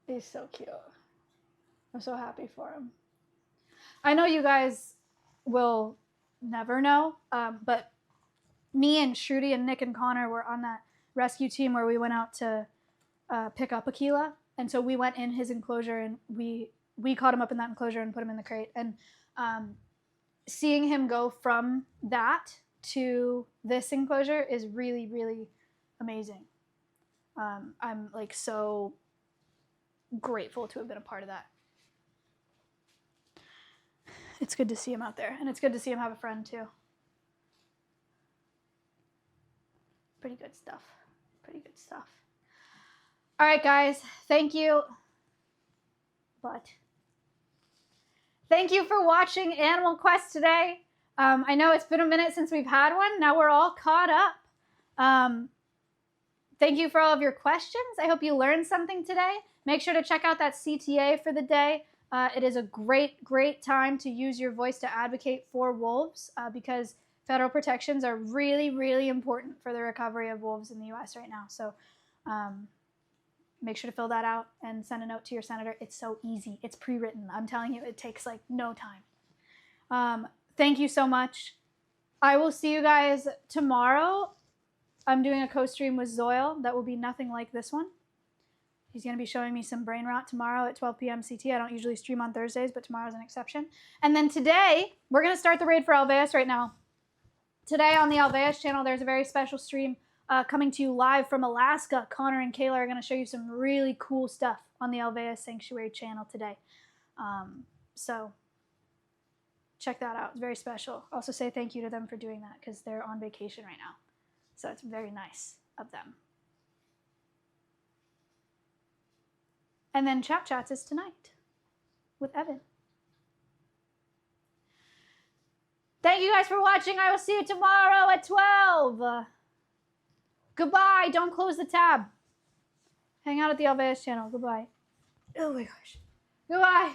He's so cute. I'm so happy for him. I know you guys will never know, but me and Shruti and Nick and Connor were on that rescue team where we went out to pick up Aquila. And so we went in his enclosure and we caught him up in that enclosure and put him in the crate. And seeing him go from that to this enclosure is really, really amazing. I'm like so grateful to have been a part of that. It's good to see him out there, and it's good to see him have a friend too. Pretty good stuff. Pretty good stuff. All right, guys, thank you. But thank you for watching Animal Quest today. I know it's been a minute since we've had one. Now we're all caught up. Thank you for all of your questions. I hope you learned something today. Make sure to check out that CTA for the day. It is a great, great time to use your voice to advocate for wolves because federal protections are really, really important for the recovery of wolves in the U.S. right now. So make sure to fill that out and send a note to your senator. It's so easy. It's pre-written. I'm telling you, it takes like no time. Thank you so much. I will see you guys tomorrow. I'm doing a co-stream with Zoil that will be nothing like this one. He's going to be showing me some brain rot tomorrow at 12 p.m. CT. I don't usually stream on Thursdays, but tomorrow's an exception. And then today, we're going to start the raid for Alveus right now. Today on the Alveus channel, there's a very special stream coming to you live from Alaska. Connor and Kayla are going to show you some really cool stuff on the Alveus Sanctuary channel today. So check that out. It's very special. Also say thank you to them for doing that because they're on vacation right now. So it's very nice of them. And then Chat Chats is tonight with Evan. Thank you guys for watching. I will see you tomorrow at 12. Goodbye. Don't close the tab. Hang out at the Alveus channel. Goodbye. Oh my gosh. Goodbye.